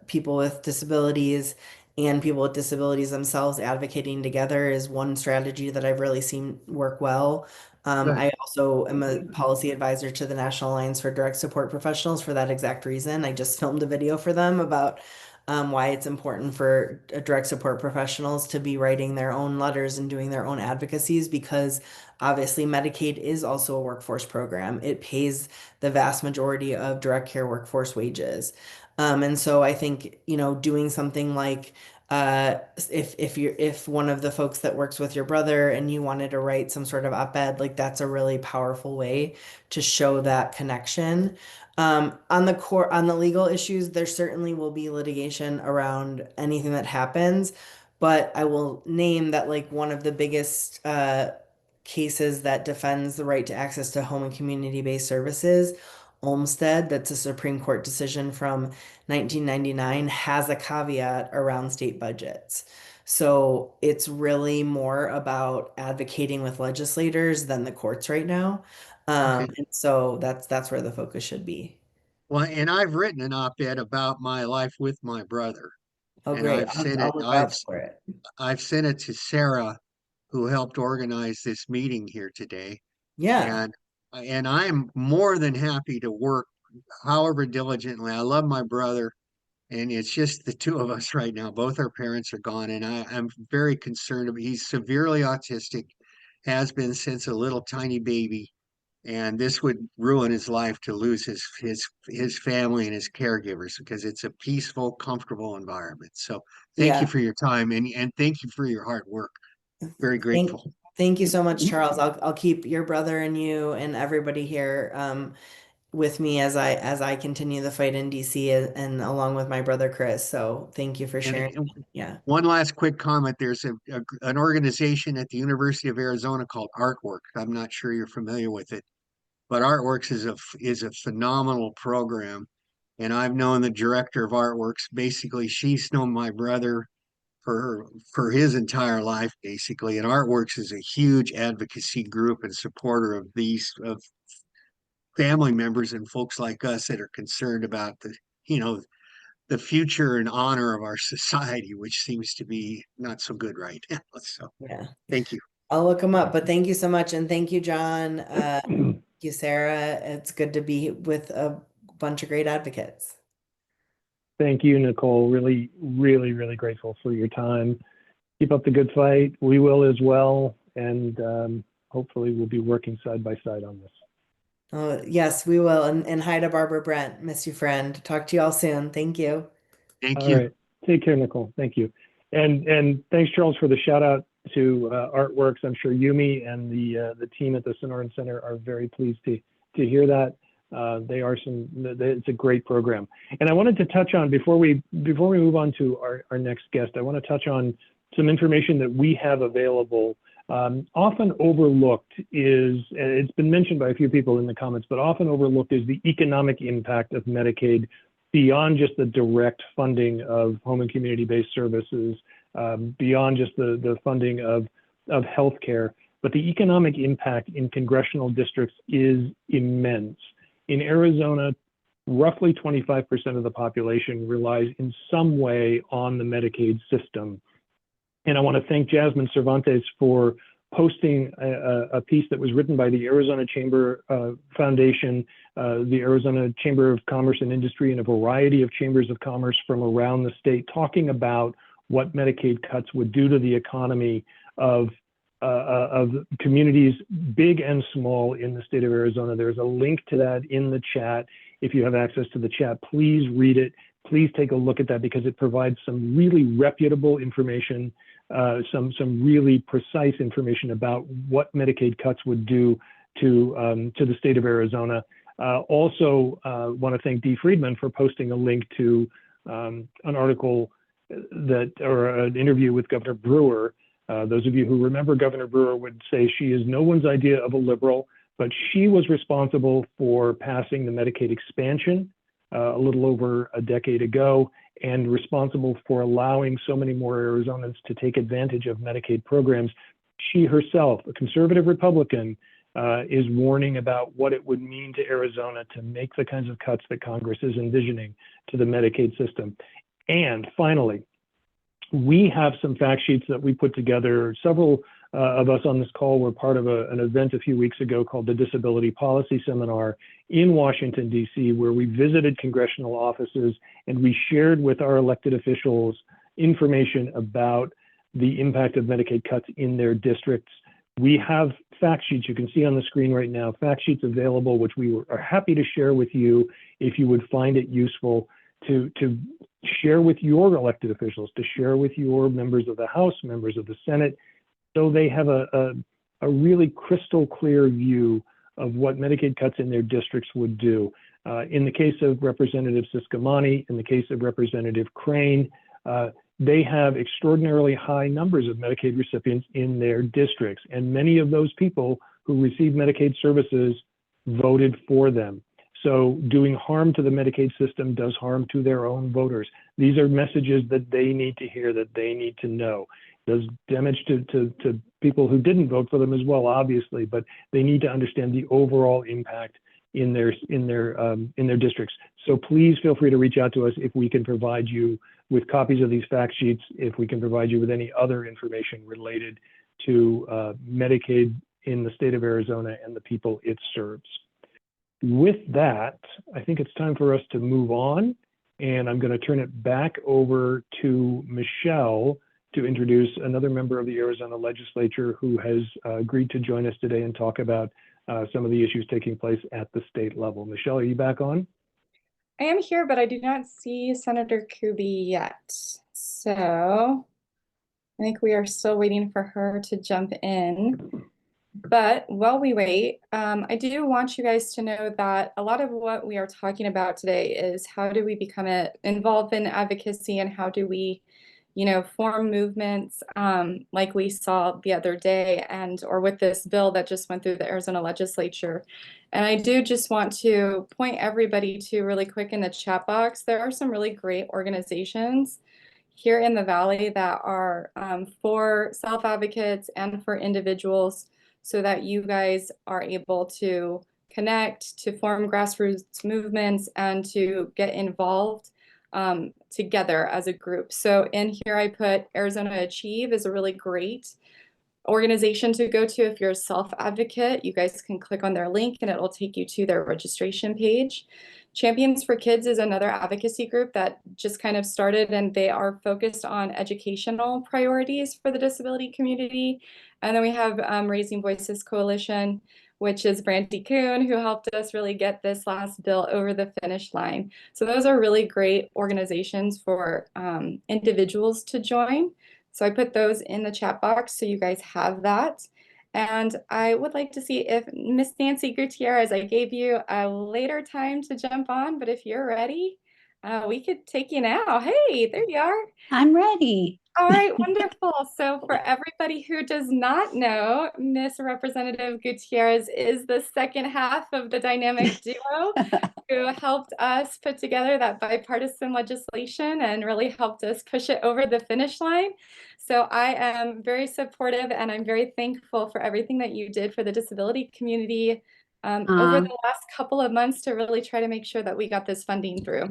Speaker 5: people with disabilities and people with disabilities themselves advocating together is one strategy that I've really seen work well.
Speaker 9: right.
Speaker 5: I also am a policy advisor to the National Alliance for Direct Support Professionals for that exact reason. I just filmed a video for them about why it's important for direct support professionals to be writing their own letters and doing their own advocacies, because obviously Medicaid is also a workforce program. It pays the vast majority of direct care workforce wages. And so I think, doing something like if one of the folks that works with your brother and you wanted to write some sort of op-ed, like that's a really powerful way to show that connection. On the legal issues, there certainly will be litigation around anything that happens, but I will name that like one of the biggest cases that defends the right to access to home and community-based services Olmstead, that's a Supreme Court decision from 1999, has a caveat around state budgets. So it's really more about advocating with legislators than the courts right now.
Speaker 9: Okay.
Speaker 5: And so that's where the focus should be.
Speaker 9: Well, and I've written an op-ed about my life with my brother,
Speaker 5: Oh,
Speaker 9: and
Speaker 5: great. I'll look out for it.
Speaker 9: I've sent it to Sarah, who helped organize this meeting here today.
Speaker 5: Yeah.
Speaker 9: And I'm more than happy to work however diligently. I love my brother, and it's just the two of us right now. Both our parents are gone, and I'm very concerned. He's severely autistic, has been since a little tiny baby, and this would ruin his life to lose his family and his caregivers because it's a peaceful, comfortable environment. So thank you
Speaker 5: Yeah.
Speaker 9: for your time, and thank you for your hard work. Very
Speaker 5: Thank,
Speaker 9: grateful.
Speaker 5: thank you so much, Charles. I'll keep your brother and you and everybody here with me as I continue the fight in DC and along with my brother Chris. So thank you for sharing.
Speaker 9: And
Speaker 5: Yeah.
Speaker 9: one last quick comment. There's an organization at the University of Arizona called Artwork. I'm not sure you're familiar with it, but Artworks is a phenomenal program. And I've known the director of Artworks. Basically, she's known my brother for his entire life, basically. And Artworks is a huge advocacy group and supporter of these of family members and folks like us that are concerned about the future and honor of our society, which seems to be not so good right now. So
Speaker 5: Yeah.
Speaker 9: thank you.
Speaker 5: I'll look them up, but thank you so much. And thank you, John. Thank you, Sarah. It's good to be with a bunch of great advocates.
Speaker 2: Thank you, Nicole. Really, really, really grateful for your time. Keep up the good fight. We will as well. And hopefully we'll be working side by side on this.
Speaker 5: Oh, yes, we will. And hi to Barbara Brent. Miss you, friend. Talk to you all soon. Thank you.
Speaker 9: Thank
Speaker 2: All
Speaker 9: you.
Speaker 2: right. Take care, Nicole. Thank you. And thanks, Charles, for the shout out to Artworks. I'm sure Yumi and the team at the Sonoran Center are very pleased to hear that. It's a great program. And I wanted to touch on, before we move on to our next guest, I want to touch on some information that we have available. Often overlooked is, and it's been mentioned by a few people in the comments, but often overlooked is the economic impact of Medicaid beyond just the direct funding of home and community-based services, beyond just the funding of healthcare, but the economic impact in congressional districts is immense. In Arizona, roughly 25% of the population relies in some way on the Medicaid system. And I want to thank Jasmine Cervantes for posting a piece that was written by the Arizona Chamber Foundation, the Arizona Chamber of Commerce and Industry, and a variety of chambers of commerce from around the state, talking about what Medicaid cuts would do to the economy of communities big and small in the state of Arizona. There's a link to that in the chat. If you have access to the chat, please read it. Please take a look at that because it provides some really reputable information, some really precise information about what Medicaid cuts would do to the state of Arizona. Also, want to thank Dee Friedman for posting a link to an article or an interview with Governor Brewer. Those of you who remember Governor Brewer would say she is no one's idea of a liberal, but she was responsible for passing the Medicaid expansion a little over a decade ago, and responsible for allowing so many more Arizonans to take advantage of Medicaid programs. She herself, a conservative Republican, is warning about what it would mean to Arizona to make the kinds of cuts that Congress is envisioning to the Medicaid system. And finally, we have some fact sheets that we put together. Several of us on this call were part of an event a few weeks ago called the Disability Policy Seminar in Washington, D.C., where we visited congressional offices and we shared with our elected officials information about the impact of Medicaid cuts in their districts. We have fact sheets you can see on the screen right now, fact sheets available, which we are happy to share with you if you would find it useful to share with your elected officials, to share with your members of the House, members of the Senate, so they have a really crystal clear view of what Medicaid cuts in their districts would do. In the case of Representative Ciscomani, in the case of Representative Crane, they have extraordinarily high numbers of Medicaid recipients in their districts, and many of those people who receive Medicaid services voted for them. So doing harm to the Medicaid system does harm to their own voters. These are messages that they need to hear, that they need to know. It does damage to people who didn't vote for them as well, obviously, but they need to understand the overall impact in their districts. So please feel free to reach out to us if we can provide you with copies of these fact sheets, if we can provide you with any other information related to Medicaid in the state of Arizona and the people it serves. With that, I think it's time for us to move on, and I'm going to turn it back over to Michelle to introduce another member of the Arizona legislature who has agreed to join us today and talk about some of the issues taking place at the state level. Michelle, are you back on?
Speaker 3: I am here, but I do not see Senator Kuby yet. So I think we are still waiting for her to jump in. But while we wait, I do want you guys to know that a lot of what we are talking about today is how do we become involved in advocacy, and how do we, form movements like we saw the other day, or with this bill that just went through the Arizona legislature. And I do just want to point everybody to really quick in the chat box, there are some really great organizations here in the Valley that are for self-advocates and for individuals, so that you guys are able to connect, to form grassroots movements, and to get involved together as a group. So in here I put Arizona Achieve is a really great organization to go to if you're a self-advocate. You guys can click on their link and it will take you to their registration page. Champions for Kids is another advocacy group that just kind of started, and they are focused on educational priorities for the disability community. And then we have Raising Voices Coalition, which is Brandy Kuhn, who helped us really get this last bill over the finish line. So those are really great organizations for individuals to join. So I put those in the chat box so you guys have that. And I would like to see if Miss Nancy Gutierrez, I gave you a later time to jump on, but if you're ready, we could take you now. Hey, there you are.
Speaker 10: I'm ready.
Speaker 3: All right, wonderful. So for everybody who does not know, Miss Representative Gutierrez is the second half of the dynamic duo who helped us put together that bipartisan legislation and really helped us push it over the finish line. So I am very supportive, and I'm very thankful for everything that you did for the disability community over the last couple of months to really try to make sure that we got this funding through.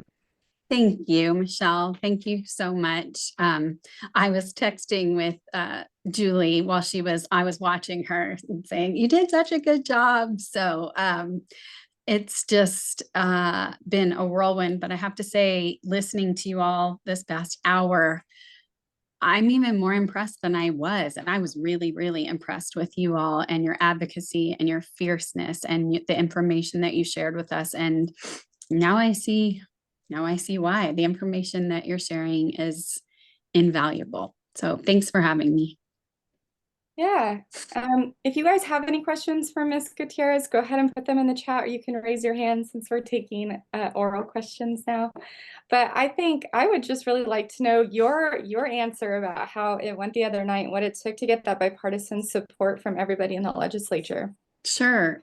Speaker 10: Thank you, Michelle. Thank you so much. I was texting with Julie while I was watching her and saying, you did such a good job. So it's just been a whirlwind, but I have to say, listening to you all this past hour, I'm even more impressed than I was. And I was really, really impressed with you all and your advocacy and your fierceness and the information that you shared with us. And now I see why the information that you're sharing is invaluable. So thanks for having me.
Speaker 3: Yeah. If you guys have any questions for Ms. Gutierrez, go ahead and put them in the chat, or you can raise your hand since we're taking oral questions now. But I think I would just really like to know your answer about how it went the other night and what it took to get that bipartisan support from everybody in the legislature.
Speaker 10: Sure.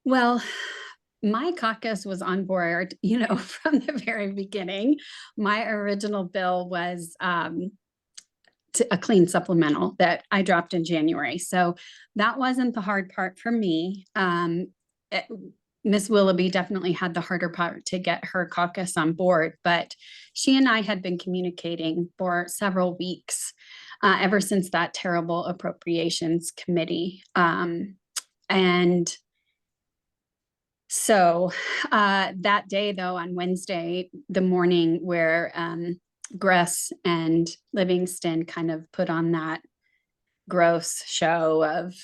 Speaker 10: Well, my caucus was on board, from the very beginning. My original bill was a clean supplemental that I dropped in January. So that wasn't the hard part for me. Ms. Willoughby definitely had the harder part to get her caucus on board, but she and I had been communicating for several weeks ever since that terrible appropriations committee. And so that day, though, on Wednesday, the morning where Gress and Livingston kind of put on that gross show of,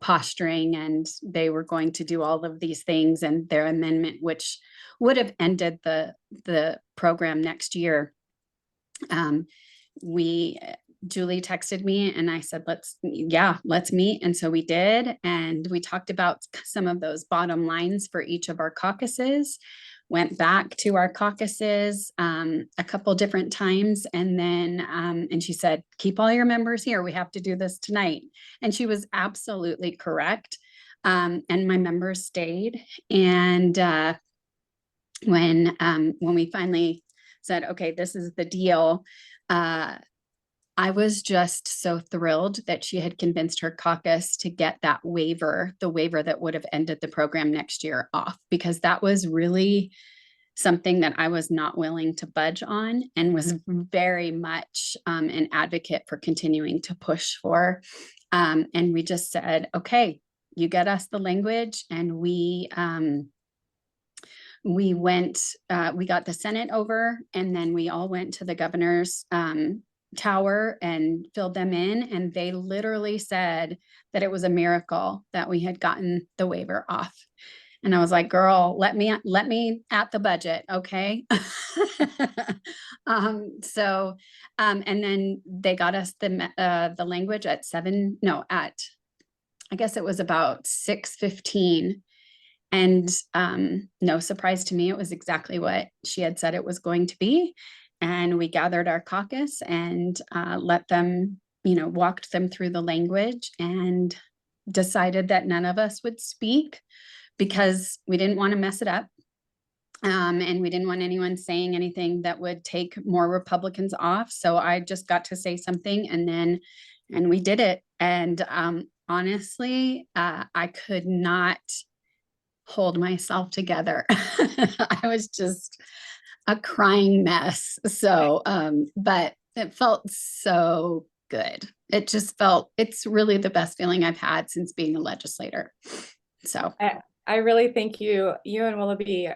Speaker 10: posturing, and they were going to do all of these things, and their amendment, which would have ended the program next year. Julie texted me and I said, let's meet. And so we did. And we talked about some of those bottom lines for each of our caucuses, went back to our caucuses a couple different times. And then, and she said, keep all your members here. We have to do this tonight. And she was absolutely correct. And my members stayed. And when we finally said, okay, this is the deal, I was just so thrilled that she had convinced her caucus to get that waiver, the waiver that would have ended the program next year, off, because that was really something that I was not willing to budge on, and was very much an advocate for continuing to push for. And we just said, okay, you get us the language. And we went, we got the Senate over, and then we all went to the governor's tower and filled them in. And they literally said that it was a miracle that we had gotten the waiver off. And I was like, girl, let me at the budget. Okay. And then they got us the language at I guess it was about 6:15. And no surprise to me, it was exactly what she had said it was going to be. And we gathered our caucus and let them, walked them through the language, and decided that none of us would speak because we didn't want to mess it up. And we didn't want anyone saying anything that would take more Republicans off. So I just got to say something, and we did it. And honestly, I could not hold myself together. I was just a crying mess. So, but it felt so good. It's really the best feeling I've had since being a legislator. So
Speaker 3: I really think you and Willoughby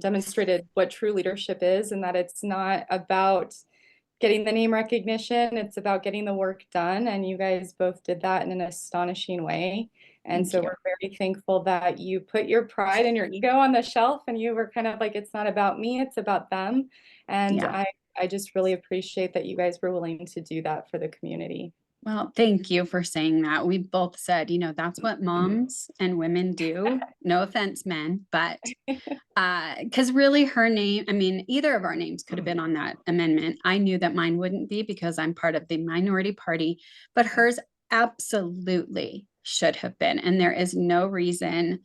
Speaker 3: demonstrated what true leadership is, and that it's not about getting the name recognition, it's about getting the work done. And you guys both did that in an astonishing way. And so we're very thankful that you put your pride and your ego on the shelf, and you were kind of like, it's not about me, it's about them. And I just really appreciate that you guys were willing to do that for the community.
Speaker 10: Well, thank you for saying that. We both said, that's what moms and women do. No offense, men, but because really her name, either of our names could have been on that amendment. I knew that mine wouldn't be because I'm part of the minority party, but hers absolutely should have been. And there is no reason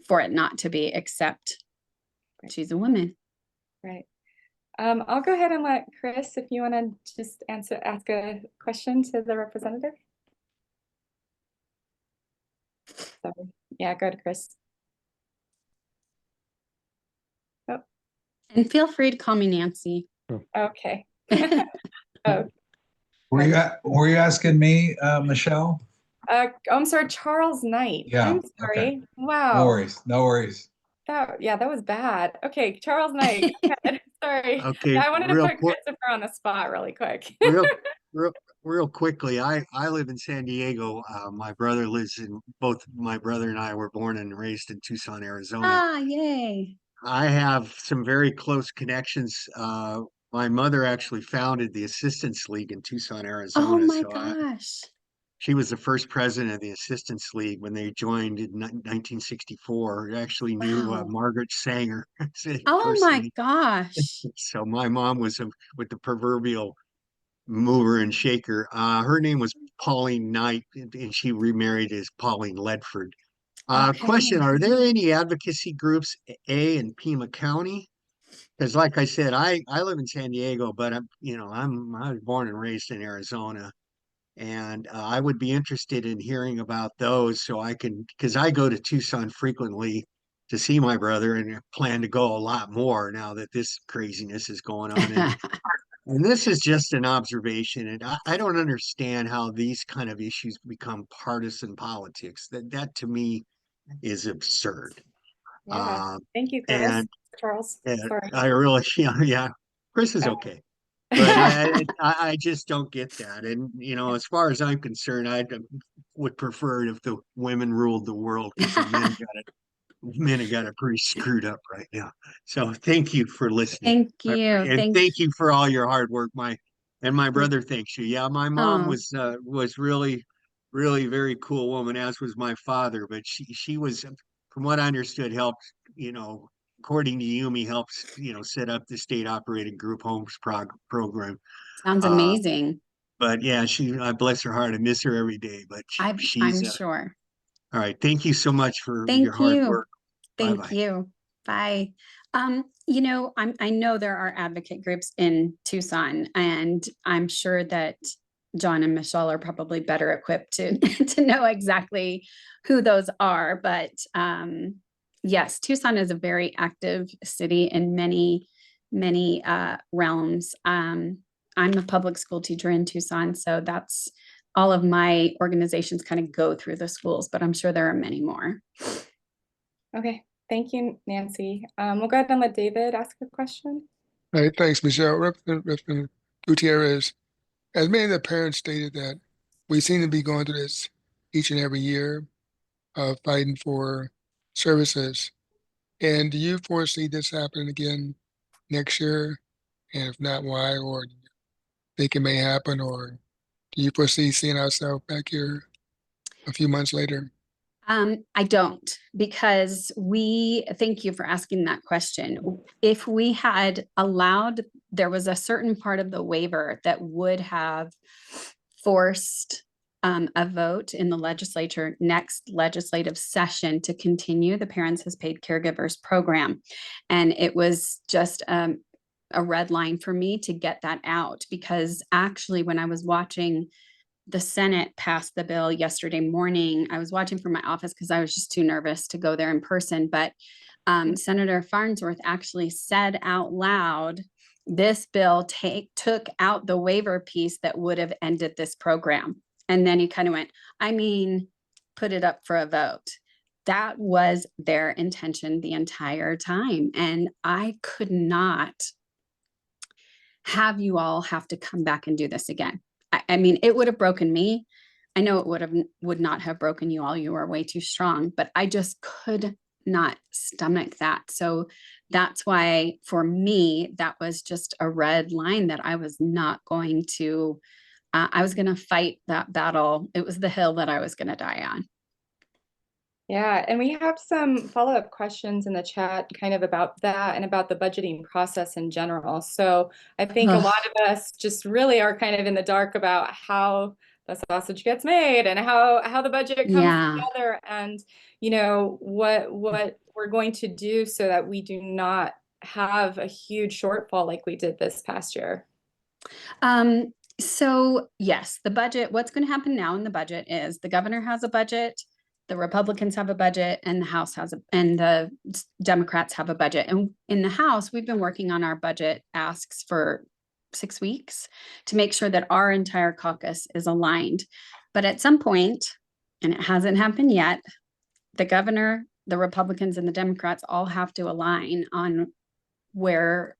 Speaker 10: for it not to be, except she's a woman.
Speaker 3: Right. I'll go ahead and let Chris, if you want to just ask a question to the representative. So, yeah, go to Chris. Oh.
Speaker 10: And feel free to call me Nancy.
Speaker 3: Okay. Oh.
Speaker 11: Were you asking me, Michelle?
Speaker 3: I'm sorry, Charles Knight.
Speaker 11: Yeah.
Speaker 3: I'm sorry.
Speaker 11: Okay.
Speaker 3: Wow.
Speaker 11: No worries.
Speaker 3: That was bad. Okay, Charles Knight. Sorry.
Speaker 9: Okay.
Speaker 3: I wanted to put Christopher on the spot really quick.
Speaker 9: real quickly. I live in San Diego. My brother lives in both. My brother and I were born and raised in Tucson, Arizona.
Speaker 10: Ah, yay.
Speaker 9: I have some very close connections. My mother actually founded the Assistance League in Tucson, Arizona.
Speaker 10: Oh my gosh.
Speaker 9: She was the first president of the Assistance League when they joined in 1964. I actually knew Margaret Sanger.
Speaker 10: Oh my gosh.
Speaker 9: So my mom was with the proverbial mover and shaker. Her name was Pauline Knight, and she remarried as Pauline Ledford. Question, are there any advocacy groups A and Pima County? Because like I said, I live in San Diego, but I was born and raised in Arizona. And I would be interested in hearing about those, so I can, because I go to Tucson frequently to see my brother, and plan to go a lot more now that this craziness is going on. And this is just an observation, and I don't understand how these kind of issues become partisan politics. That to me is absurd.
Speaker 3: Yeah. Thank you, Chris. Charles. Sorry.
Speaker 9: I really, yeah, Chris is okay. But I just don't get that. And, as far as I'm concerned, I would prefer it if the women ruled the world, because the men have got it pretty screwed up right now. So thank you for listening.
Speaker 10: Thank you.
Speaker 9: And thank you for all your hard work. My brother thanks you. Yeah, my mom was really, really very cool woman, as was my father. But she was, from what I understood, helped, according to Yumi, helps, set up the state operated group homes program.
Speaker 10: Sounds amazing.
Speaker 9: But yeah, I bless her heart. I miss her every day, but
Speaker 10: I'm sure.
Speaker 9: All right. Thank you so much for your
Speaker 10: Thank
Speaker 9: hard
Speaker 10: you.
Speaker 9: work.
Speaker 10: Thank
Speaker 9: Bye-bye.
Speaker 10: you. Bye. You know, I know there are advocate groups in Tucson, and I'm sure that John and Michelle are probably better equipped to to know exactly who those are. But yes, Tucson is a very active city in many realms. I'm a public school teacher in Tucson, so that's all of my organizations kind of go through the schools, but I'm sure there are many more.
Speaker 3: Okay, thank you, Nancy. We'll go ahead and let David ask a question.
Speaker 7: All right, thanks, Michelle. Representative Gutierrez, as many of the parents stated that we seem to be going through this each and every year of fighting for services. And do you foresee this happening again next year? And if not, why? Or do you think it may happen? Or do you foresee seeing ourselves back here a few months later?
Speaker 10: I don't, because thank you for asking that question. If we had allowed, there was a certain part of the waiver that would have forced a vote in the legislature next legislative session to continue the Parents as Paid Caregivers program. And it was just a red line for me to get that out, because actually when I was watching the Senate passed the bill yesterday morning, I was watching from my office because I was just too nervous to go there in person. But Senator Farnsworth actually said out loud, this bill took out the waiver piece that would have ended this program. And then he kind of went, I mean, put it up for a vote. That was their intention the entire time. And I could not have you all have to come back and do this again. I mean, it would have broken me. I know it would not have broken you all. You are way too strong, but I just could not stomach that. So that's why for me, that was just a red line that I was not going to, I was going to fight that battle. It was the hill that I was going to die on.
Speaker 3: Yeah, and we have some follow-up questions in the chat kind of about that and about the budgeting process in general. So I think a lot of us just really are kind of in the dark about how the sausage gets made and how the budget comes together, and you know what we're going to do so that we do not have a huge shortfall like we did this past year.
Speaker 10: So yes, the budget, what's going to happen now in the budget is the governor has a budget, the Republicans have a budget, and the House has and the Democrats have a budget. And in the House, we've been working on our budget asks for 6 weeks to make sure that our entire caucus is aligned. But at some point, and it hasn't happened yet, the governor, the Republicans, and the Democrats all have to align on where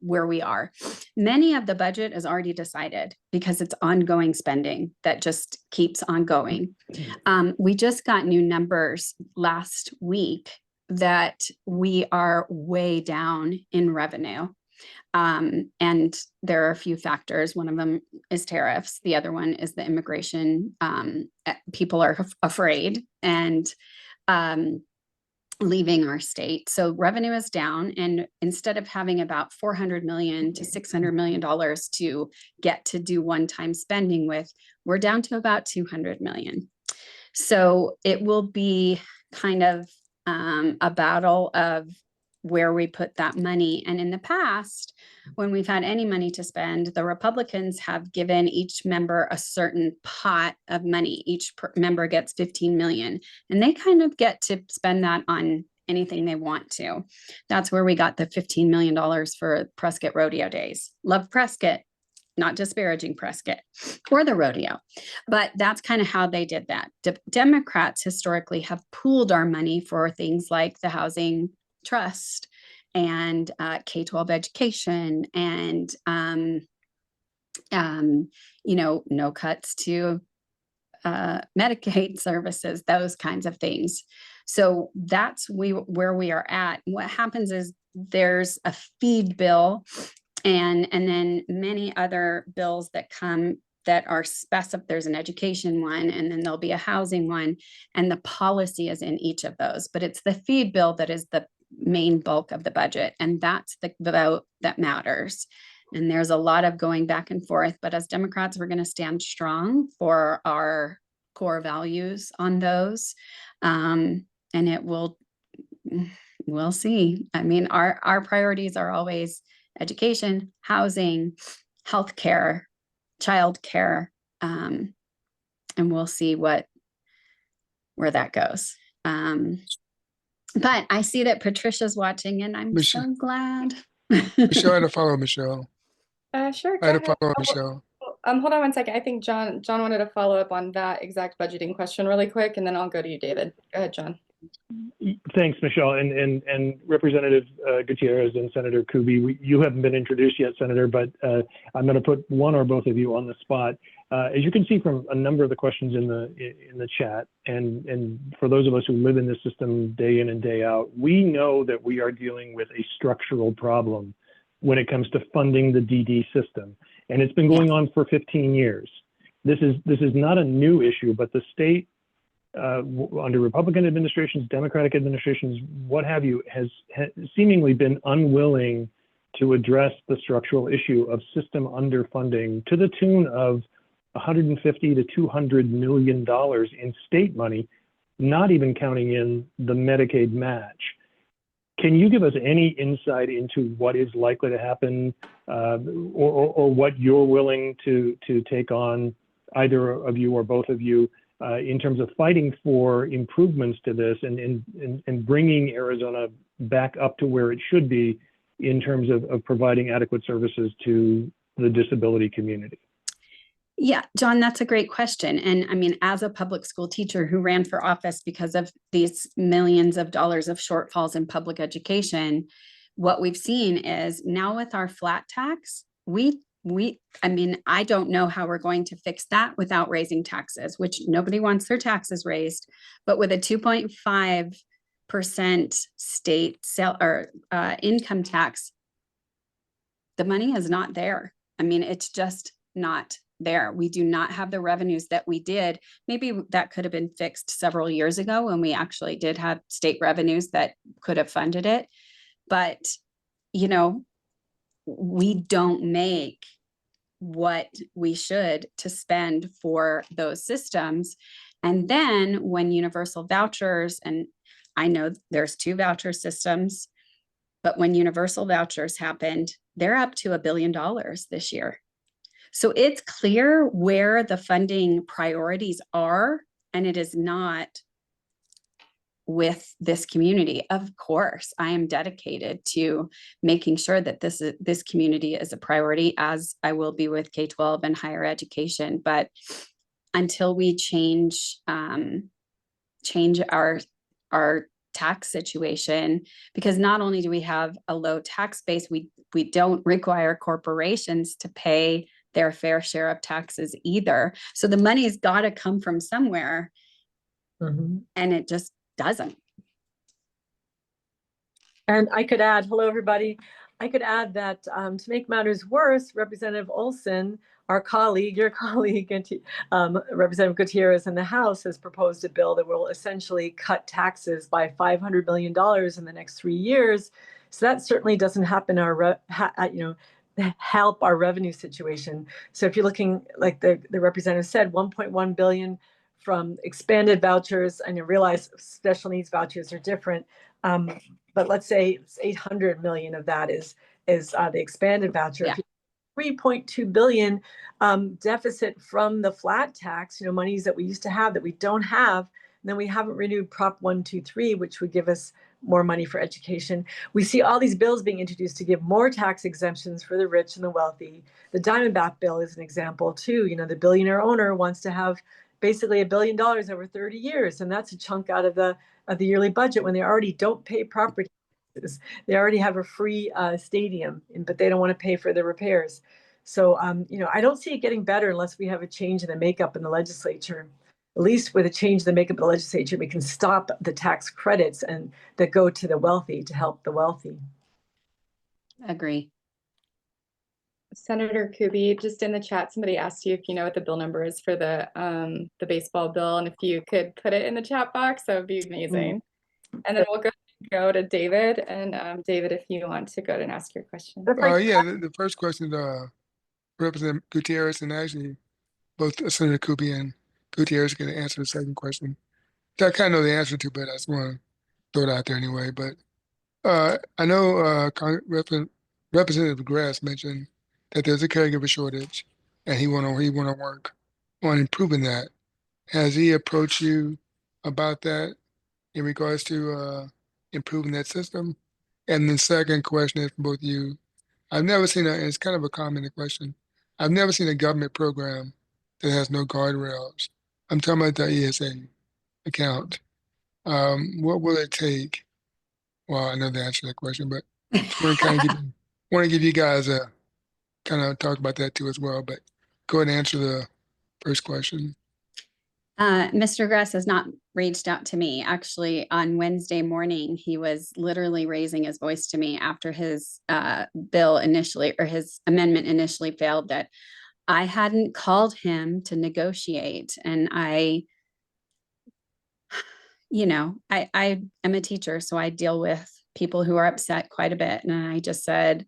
Speaker 10: we are. Many of the budget is already decided because it's ongoing spending that just keeps on going. We just got new numbers last week that we are way down in revenue. And there are a few factors. One of them is tariffs. The other one is the immigration. People are afraid and leaving our state. So revenue is down, and instead of having about $400 million to $600 million to get to do one-time spending with, we're down to about $200 million. So it will be kind of a battle of where we put that money. And in the past, when we've had any money to spend, the Republicans have given each member a certain pot of money. Each member gets 15 million, and they kind of get to spend that on anything they want to. That's where we got the $15 million for Prescott Rodeo Days. Love Prescott, not disparaging Prescott or the rodeo, but that's kind of how they did that. Democrats historically have pooled our money for things like the housing trust and K-12 education and you know, no cuts to Medicaid services, those kinds of things. So that's where we are at. What happens is there's a feed bill and then many other bills that come that are specific. There's an education one, and then there'll be a housing one, and the policy is in each of those. But it's the feed bill that is the main bulk of the budget, and that's the vote that matters. And there's a lot of going back and forth, but as Democrats, we're going to stand strong for our core values on those. And we'll see. I mean, our priorities are always education, housing, healthcare, childcare, and we'll see where that goes. But I see that Patricia's watching, and I'm
Speaker 7: Michelle.
Speaker 10: so glad.
Speaker 7: Michelle, I had to follow Michelle.
Speaker 3: Sure,
Speaker 7: I had
Speaker 3: go
Speaker 7: to
Speaker 3: ahead.
Speaker 7: follow Michelle.
Speaker 3: Hold on one second. I think John wanted to follow up on that exact budgeting question really quick, and then I'll go to you, David. Go ahead, John.
Speaker 2: Thanks, Michelle, and Representative Gutierrez and Senator Kuby. You haven't been introduced yet, Senator, but I'm going to put one or both of you on the spot. As you can see from a number of the questions in the chat, and for those of us who live in this system day in and day out, we know that we are dealing with a structural problem when it comes to funding the DD system, and it's been going on for 15 years. This is not a new issue, but the state, under Republican administrations, Democratic administrations, what have you, has seemingly been unwilling to address the structural issue of system underfunding to the tune of $150 to $200 million in state money, not even counting in the Medicaid match. Can you give us any insight into what is likely to happen, or what you're willing to take on, either of you or both of you, in terms of fighting for improvements to this and bringing Arizona back up to where it should be in terms of providing adequate services to the disability community?
Speaker 10: Yeah, John, that's a great question. And I mean, as a public school teacher who ran for office because of these millions of dollars of shortfalls in public education, what we've seen is now with our flat tax, I mean, I don't know how we're going to fix that without raising taxes, which nobody wants their taxes raised, but with a 2.5% state income tax, the money is not there. I mean, it's just not there. We do not have the revenues that we did. Maybe that could have been fixed several years ago when we actually did have state revenues that could have funded it. But, you know, we don't make what we should to spend for those systems. And then when universal vouchers, and I know there's 2 voucher systems, but when universal vouchers happened, they're up to $1 billion this year. So it's clear where the funding priorities are, and it is not with this community. Of course, I am dedicated to making sure that this community is a priority, as I will be with K-12 and higher education. But until we change our tax situation, because not only do we have a low tax base, we don't require corporations to pay their fair share of taxes either. So the money's got to come from somewhere, and it just doesn't.
Speaker 12: And I could add, hello, everybody. I could add that to make matters worse, Representative Olson, our colleague, your colleague, and Representative Gutierrez in the House has proposed a bill that will essentially cut taxes by $500 million in the next 3 years. So that certainly doesn't happen help our revenue situation. So if you're looking, like the representative said, 1.1 billion from expanded vouchers, and you realize special needs vouchers are different. But let's say 800 million of that is the expanded voucher.
Speaker 10: Yeah.
Speaker 12: 3.2 billion deficit from the flat tax, monies that we used to have that we don't have. And then we haven't renewed Prop 123, which would give us more money for education. We see all these bills being introduced to give more tax exemptions for the rich and the wealthy. The Diamondback bill is an example too. The billionaire owner wants to have basically $1 billion over 30 years. And that's a chunk out of the yearly budget when they already don't pay property taxes. They already have a free stadium, but they don't want to pay for the repairs. So, I don't see it getting better unless we have a change in the makeup in the legislature. At least with a change in the makeup of the legislature, we can stop the tax credits and that go to the wealthy to help the wealthy.
Speaker 10: Agree.
Speaker 3: Senator Kuby, just in the chat, somebody asked you if you know what the bill number is for the baseball bill, and if you could put it in the chat box, that would be amazing. And then we'll go to David, and David, if you want to go and ask your question.
Speaker 7: Yeah, the first question, Representative Gutierrez and actually both Senator Kuby and Gutierrez can answer the second question. I kind of know the answer to, but I just want to throw it out there anyway. But I know Representative Grass mentioned that there's a caregiver shortage, and he want to work on improving that. Has he approached you about that in regards to improving that system? And the second question is for both you. I've never seen it's kind of a common question. I've never seen a government program that has no guardrails. I'm talking about the ESA account. What will it take? Well, I know the answer to that question, but want to kind of give you guys a kind of talk about that too as well. But go ahead and answer the first question.
Speaker 10: Mr. Grass has not reached out to me. Actually, on Wednesday morning, he was literally raising his voice to me after his bill initially, or his amendment initially failed, that I hadn't called him to negotiate. And I am a teacher, so I deal with people who are upset quite a bit. And I just said,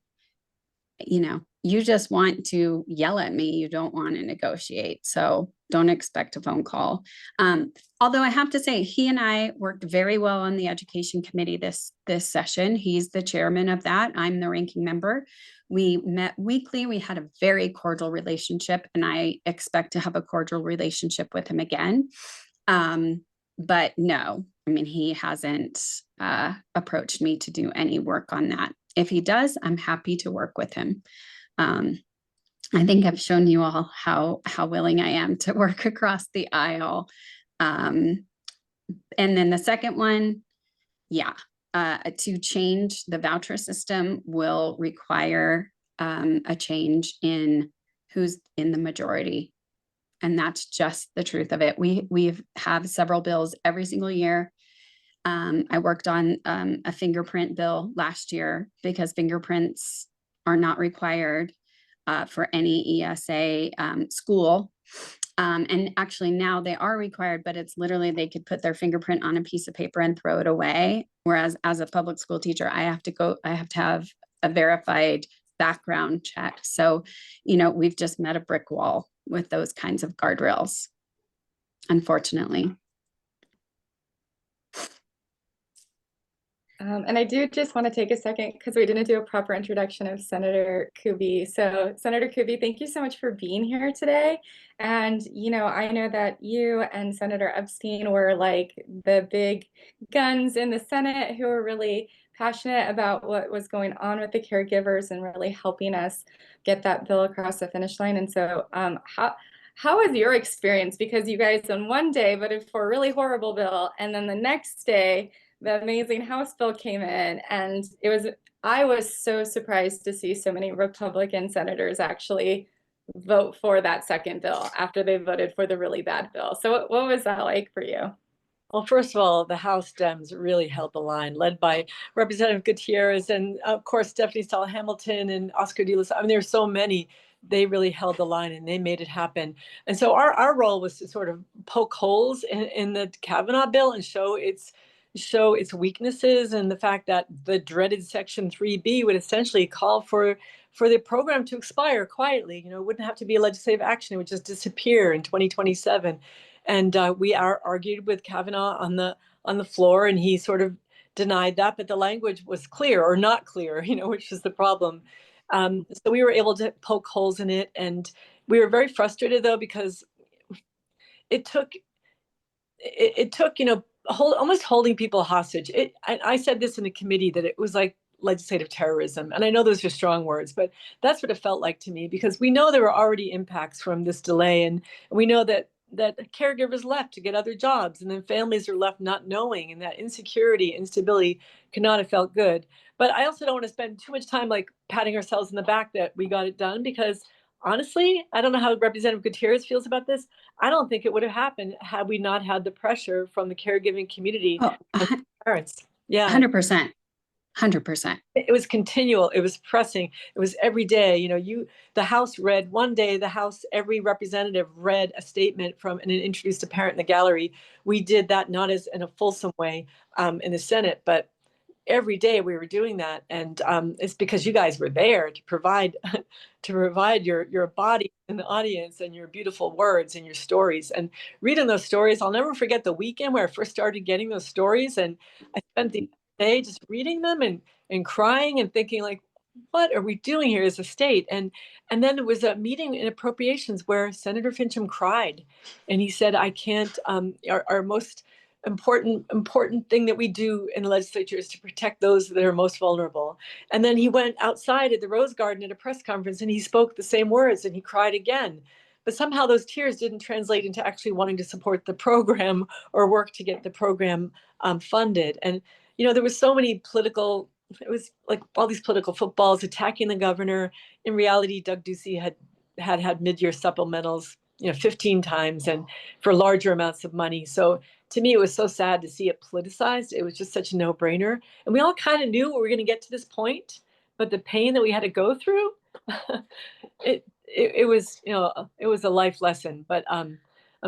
Speaker 10: you just want to yell at me. You don't want to negotiate. So don't expect a phone call. Although I have to say, he and I worked very well on the education committee this session. He's the chairman of that. I'm the ranking member. We met weekly. We had a very cordial relationship, and I expect to have a cordial relationship with him again. But no, I mean, he hasn't approached me to do any work on that. If he does, I'm happy to work with him. I think I've shown you all how willing I am to work across the aisle. And then the second one, to change the voucher system will require a change in who's in the majority. And that's just the truth of it. We have several bills every single year. I worked on a fingerprint bill last year because fingerprints are not required for any ESA school. And actually now they are required, but it's literally they could put their fingerprint on a piece of paper and throw it away. Whereas as a public school teacher, I have to have a verified background check. So, we've just met a brick wall with those kinds of guardrails, unfortunately.
Speaker 3: And I do just want to take a second because we didn't do a proper introduction of Senator Kuby. So Senator Kuby, thank you so much for being here today. And, I know that you and Senator Epstein were like the big guns in the Senate who were really passionate about what was going on with the caregivers and really helping us get that bill across the finish line. And so how was your experience? Because you guys on one day voted for a really horrible bill, and then the next day, the amazing House bill came in, and I was so surprised to see so many Republican senators actually vote for that second bill after they voted for the really bad bill. So what was that like for you?
Speaker 12: Well, first of all, the House Dems really held the line, led by Representative Gutierrez and, of course, Stephanie Stella Hamilton and Oscar De La Sala. I mean, there's so many. They really held the line and they made it happen. And so our role was to sort of poke holes in the Kavanaugh bill and show its weaknesses, and the fact that the dreaded Section 3B would essentially call for the program to expire quietly. It wouldn't have to be a legislative action. It would just disappear in 2027. And we argued with Kavanaugh on the floor, and he sort of denied that, but the language was clear or not clear, which is the problem. So we were able to poke holes in it, and we were very frustrated though, because it took almost holding people hostage. I said this in the committee that it was like legislative terrorism. And I know those are strong words, but that's what it felt like to me, because we know there were already impacts from this delay. And we know that caregivers left to get other jobs, and then families are left not knowing, and that insecurity, instability could not have felt good. But I also don't want to spend too much time like patting ourselves in the back that we got it done, because honestly, I don't know how Representative Gutierrez feels about this. I don't think it would have happened had we not had the pressure from the caregiving community and parents. Yeah.
Speaker 10: 100%. 100%.
Speaker 12: It was continual. It was pressing. It was every day. The House read one day, every representative read a statement from and introduced a parent in the gallery. We did that not as in a fulsome way in the Senate, but every day we were doing that. And it's because you guys were there to provide your body and the audience and your beautiful words and your stories. And reading those stories, I'll never forget the weekend where I first started getting those stories. And I spent the day just reading them and crying and thinking, like, what are we doing here as a state? And then there was a meeting in appropriations where Senator Fincham cried, and he said, I can't, our most important thing that we do in the legislature is to protect those that are most vulnerable. And then he went outside at the Rose Garden at a press conference and he spoke the same words and he cried again. But somehow those tears didn't translate into actually wanting to support the program or work to get the program funded. And, you know, there was so many political, it was like all these political footballs attacking the governor. In reality, Doug Ducey had mid-year supplementals, 15 times and for larger amounts of money. So to me, it was so sad to see it politicized. It was just such a no-brainer. And we all kind of knew we were going to get to this point, but the pain that we had to go through, it was, it was a life lesson. But I'm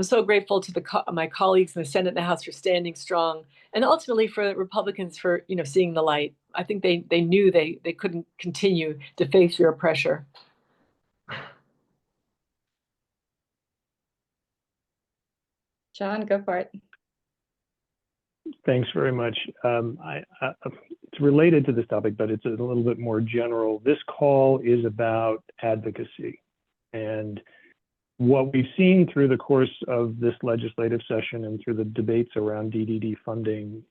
Speaker 12: so grateful to my colleagues in the Senate and the House for standing strong, and ultimately for Republicans for, seeing the light. I think they knew they couldn't continue to face your pressure.
Speaker 3: John, go for it.
Speaker 2: Thanks very much. It's related to this topic, but it's a little bit more general. This call is about advocacy. And what we've seen through the course of this legislative session and through the debates around DDD funding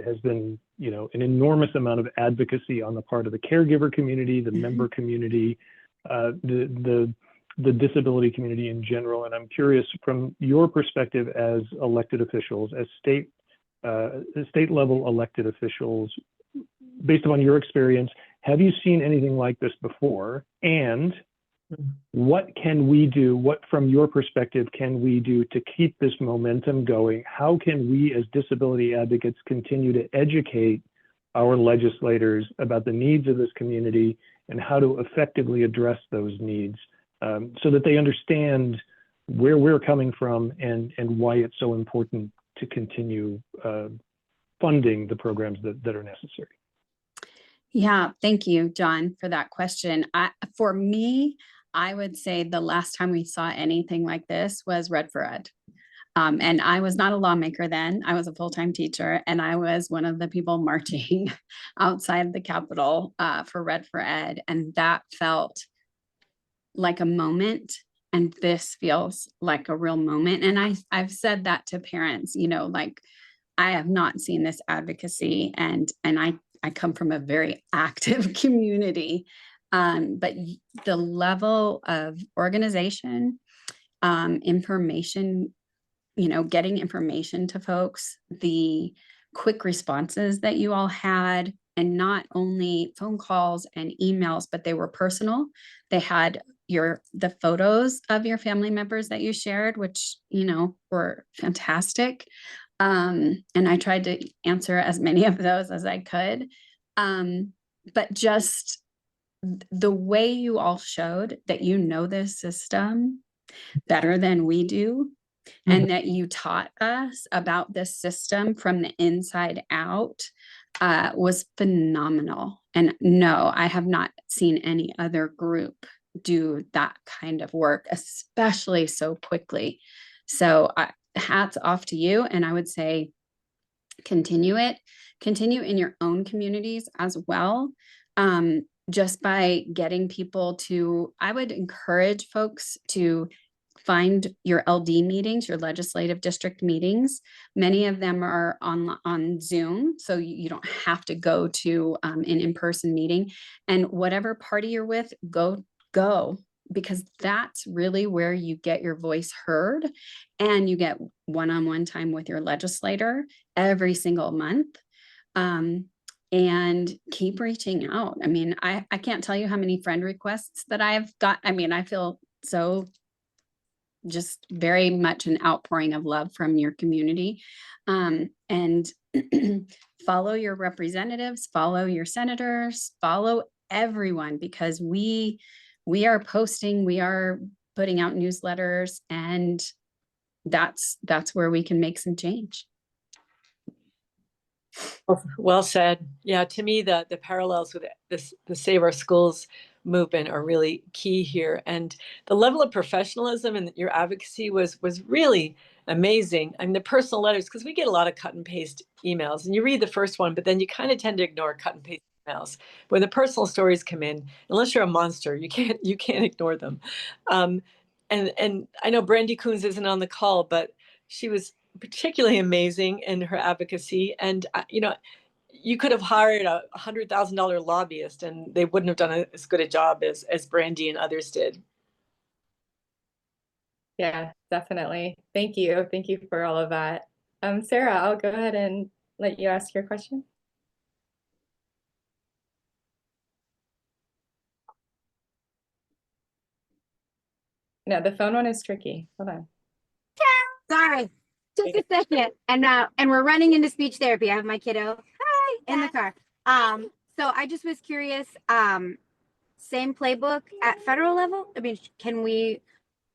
Speaker 2: has been, an enormous amount of advocacy on the part of the caregiver community, the member community, the disability community in general. And I'm curious, from your perspective as elected officials, as state level elected officials, based upon your experience, have you seen anything like this before? And what can we do? What, from your perspective, can we do to keep this momentum going? How can we as disability advocates continue to educate our legislators about the needs of this community and how to effectively address those needs, so that they understand where we're coming from and why it's so important to continue funding the programs that are necessary?
Speaker 10: Yeah, thank you, John, for that question. For me, I would say the last time we saw anything like this was Red for Ed. And I was not a lawmaker then. I was a full-time teacher, and I was one of the people marching outside the Capitol for Red for Ed. And that felt like a moment. And this feels like a real moment. And I've said that to parents, like, I have not seen this advocacy, and I come from a very active community. But the level of organization, information, getting information to folks, the quick responses that you all had, and not only phone calls and emails, but they were personal. They had the photos of your family members that you shared, which, were fantastic. And I tried to answer as many of those as I could. But just the way you all showed that this system better than we do, and that you taught us about this system from the inside out, was phenomenal. And no, I have not seen any other group do that kind of work, especially so quickly. So hats off to you. And I would say continue in your own communities as well. Just by getting people to, I would encourage folks to find your LD meetings, your legislative district meetings. Many of them are on Zoom, so you don't have to go to an in-person meeting. And whatever party you're with, go, because that's really where you get your voice heard, and you get one-on-one time with your legislator every single month. And keep reaching out. I mean, I can't tell you how many friend requests that I've got. I mean, I feel so just very much an outpouring of love from your community. And follow your representatives, follow your senators, follow everyone, because we are posting, we are putting out newsletters, and that's where we can make some change.
Speaker 12: Well said. Yeah, to me, the parallels with the Save Our Schools movement are really key here, and the level of professionalism in your advocacy was really amazing. I mean, the personal letters, because we get a lot of cut and paste emails, and you read the first one, but then you kind of tend to ignore cut and paste emails. When the personal stories come in, unless you're a monster, you can't ignore them. And I know Brandy Coons isn't on the call, but she was particularly amazing in her advocacy, and you could have hired a $100,000 lobbyist and they wouldn't have done as good a job as Brandy and others did.
Speaker 3: Yeah, definitely. Thank you. Thank you for all of that. Sarah, I'll go ahead and let you ask your question. No, the phone one is tricky. Hold on.
Speaker 13: Sorry, just a second. And we're running into speech therapy. I have my kiddo in the car. So I just was curious, same playbook at federal level? I mean,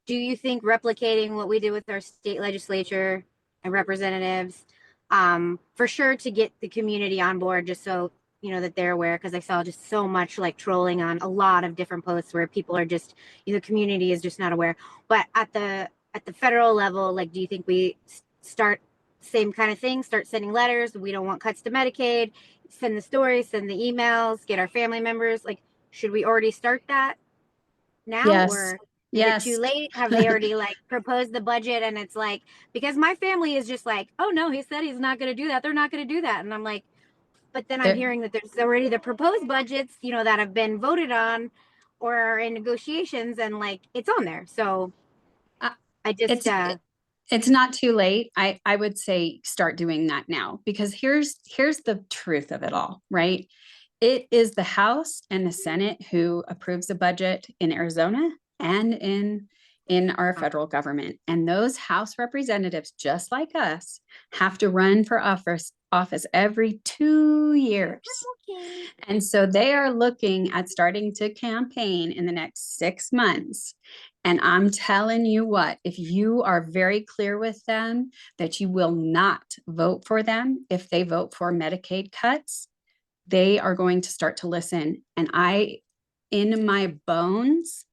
Speaker 13: do you think replicating what we did with our state legislature and representatives, for sure to get the community on board, just so that they're aware, because I saw just so much like trolling on a lot of different posts where people are just, the community is just not aware. But at the federal level, like, do you think we start same kind of thing, start sending letters? We don't want cuts to Medicaid, send the stories, send the emails, get our family members, like, should we already start that now?
Speaker 10: Yes.
Speaker 13: Or
Speaker 10: Yes.
Speaker 13: is it too late? Have they already like proposed the budget? And it's like, because my family is just like, oh no, he said he's not going to do that. They're not going to do that. And I'm like, but then I'm hearing that there's already the proposed budgets, that have been voted on or are in negotiations, and like it's on there. So I just
Speaker 10: it's not too late. I would say start doing that now, because here's the truth of it all, right? It is the House and the Senate who approves the budget in Arizona and in our federal government. And those House representatives, just like us, have to run for office every 2 years.
Speaker 13: okay.
Speaker 10: And so they are looking at starting to campaign in the next 6 months. And I'm telling you what, if you are very clear with them that you will not vote for them if they vote for Medicaid cuts, they are going to start to listen. And in my bones,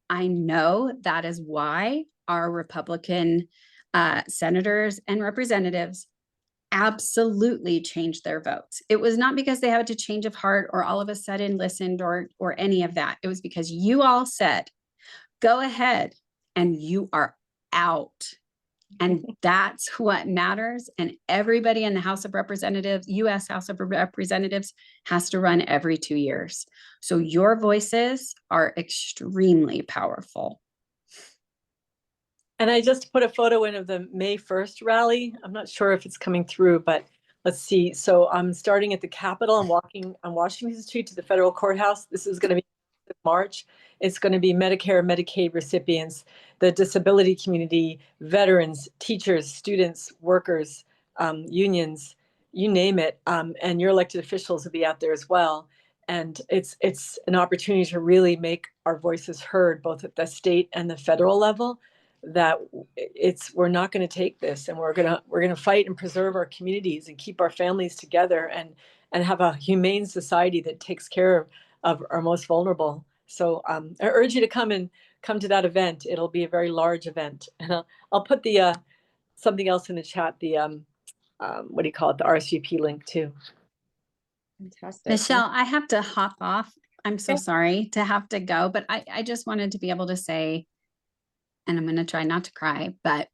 Speaker 10: I know that is why our Republican senators and representatives absolutely changed their votes. It was not because they had to change of heart or all of a sudden listened or any of that. It was because you all said, go ahead, and you are out. And that's what matters. And everybody in the House of Representatives, US House of Representatives, has to run every 2 years. So your voices are extremely powerful.
Speaker 12: And I just put a photo in of the May 1st rally. I'm not sure if it's coming through, but let's see. So I'm starting at the Capitol. I'm walking on Washington Street to the federal courthouse. This is going to be March. It's going to be Medicare, Medicaid recipients, the disability community, veterans, teachers, students, workers, unions, you name it. And your elected officials will be out there as well. And it's an opportunity to really make our voices heard, both at the state and the federal level. That we're not going to take this, and we're going to fight and preserve our communities and keep our families together and have a humane society that takes care of our most vulnerable. So I urge you to come to that event. It'll be a very large event, and I'll put the something else in the chat. The what do you call it? The RSVP link too.
Speaker 3: Fantastic.
Speaker 10: Michelle, I have to hop off. I'm so sorry to have to go, but I just wanted to be able to say, and I'm going to try not to cry, but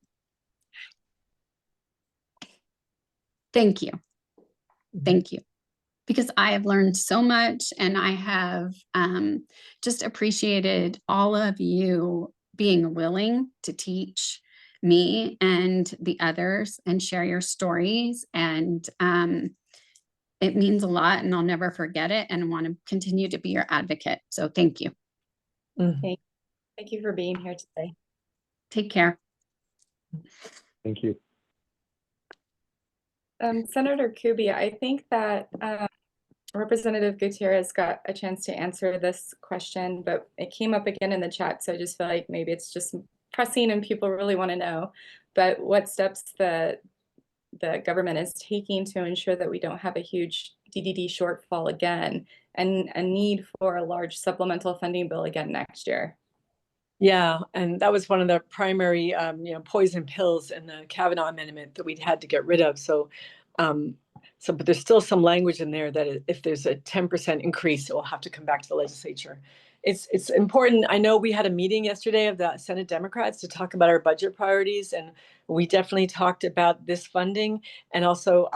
Speaker 10: thank you. Thank you. Because I have learned so much, and I have just appreciated all of you being willing to teach me and the others and share your stories. And it means a lot, and I'll never forget it, and I want to continue to be your advocate. So thank you.
Speaker 3: Thank you for being here today.
Speaker 10: Take care.
Speaker 2: Thank you.
Speaker 3: Senator Kuby, I think that Representative Gutierrez got a chance to answer this question, but it came up again in the chat. So I just feel like maybe it's just pressing and people really want to know. But what steps the the government is taking to ensure that we don't have a huge DDD shortfall again, and a need for a large supplemental funding bill again next year.
Speaker 12: Yeah, and that was one of the primary, poison pills in the Kavanaugh amendment that we'd had to get rid of. So, but there's still some language in there that if there's a 10% increase, it will have to come back to the legislature. It's important. I know we had a meeting yesterday of the Senate Democrats to talk about our budget priorities, and we definitely talked about this funding and also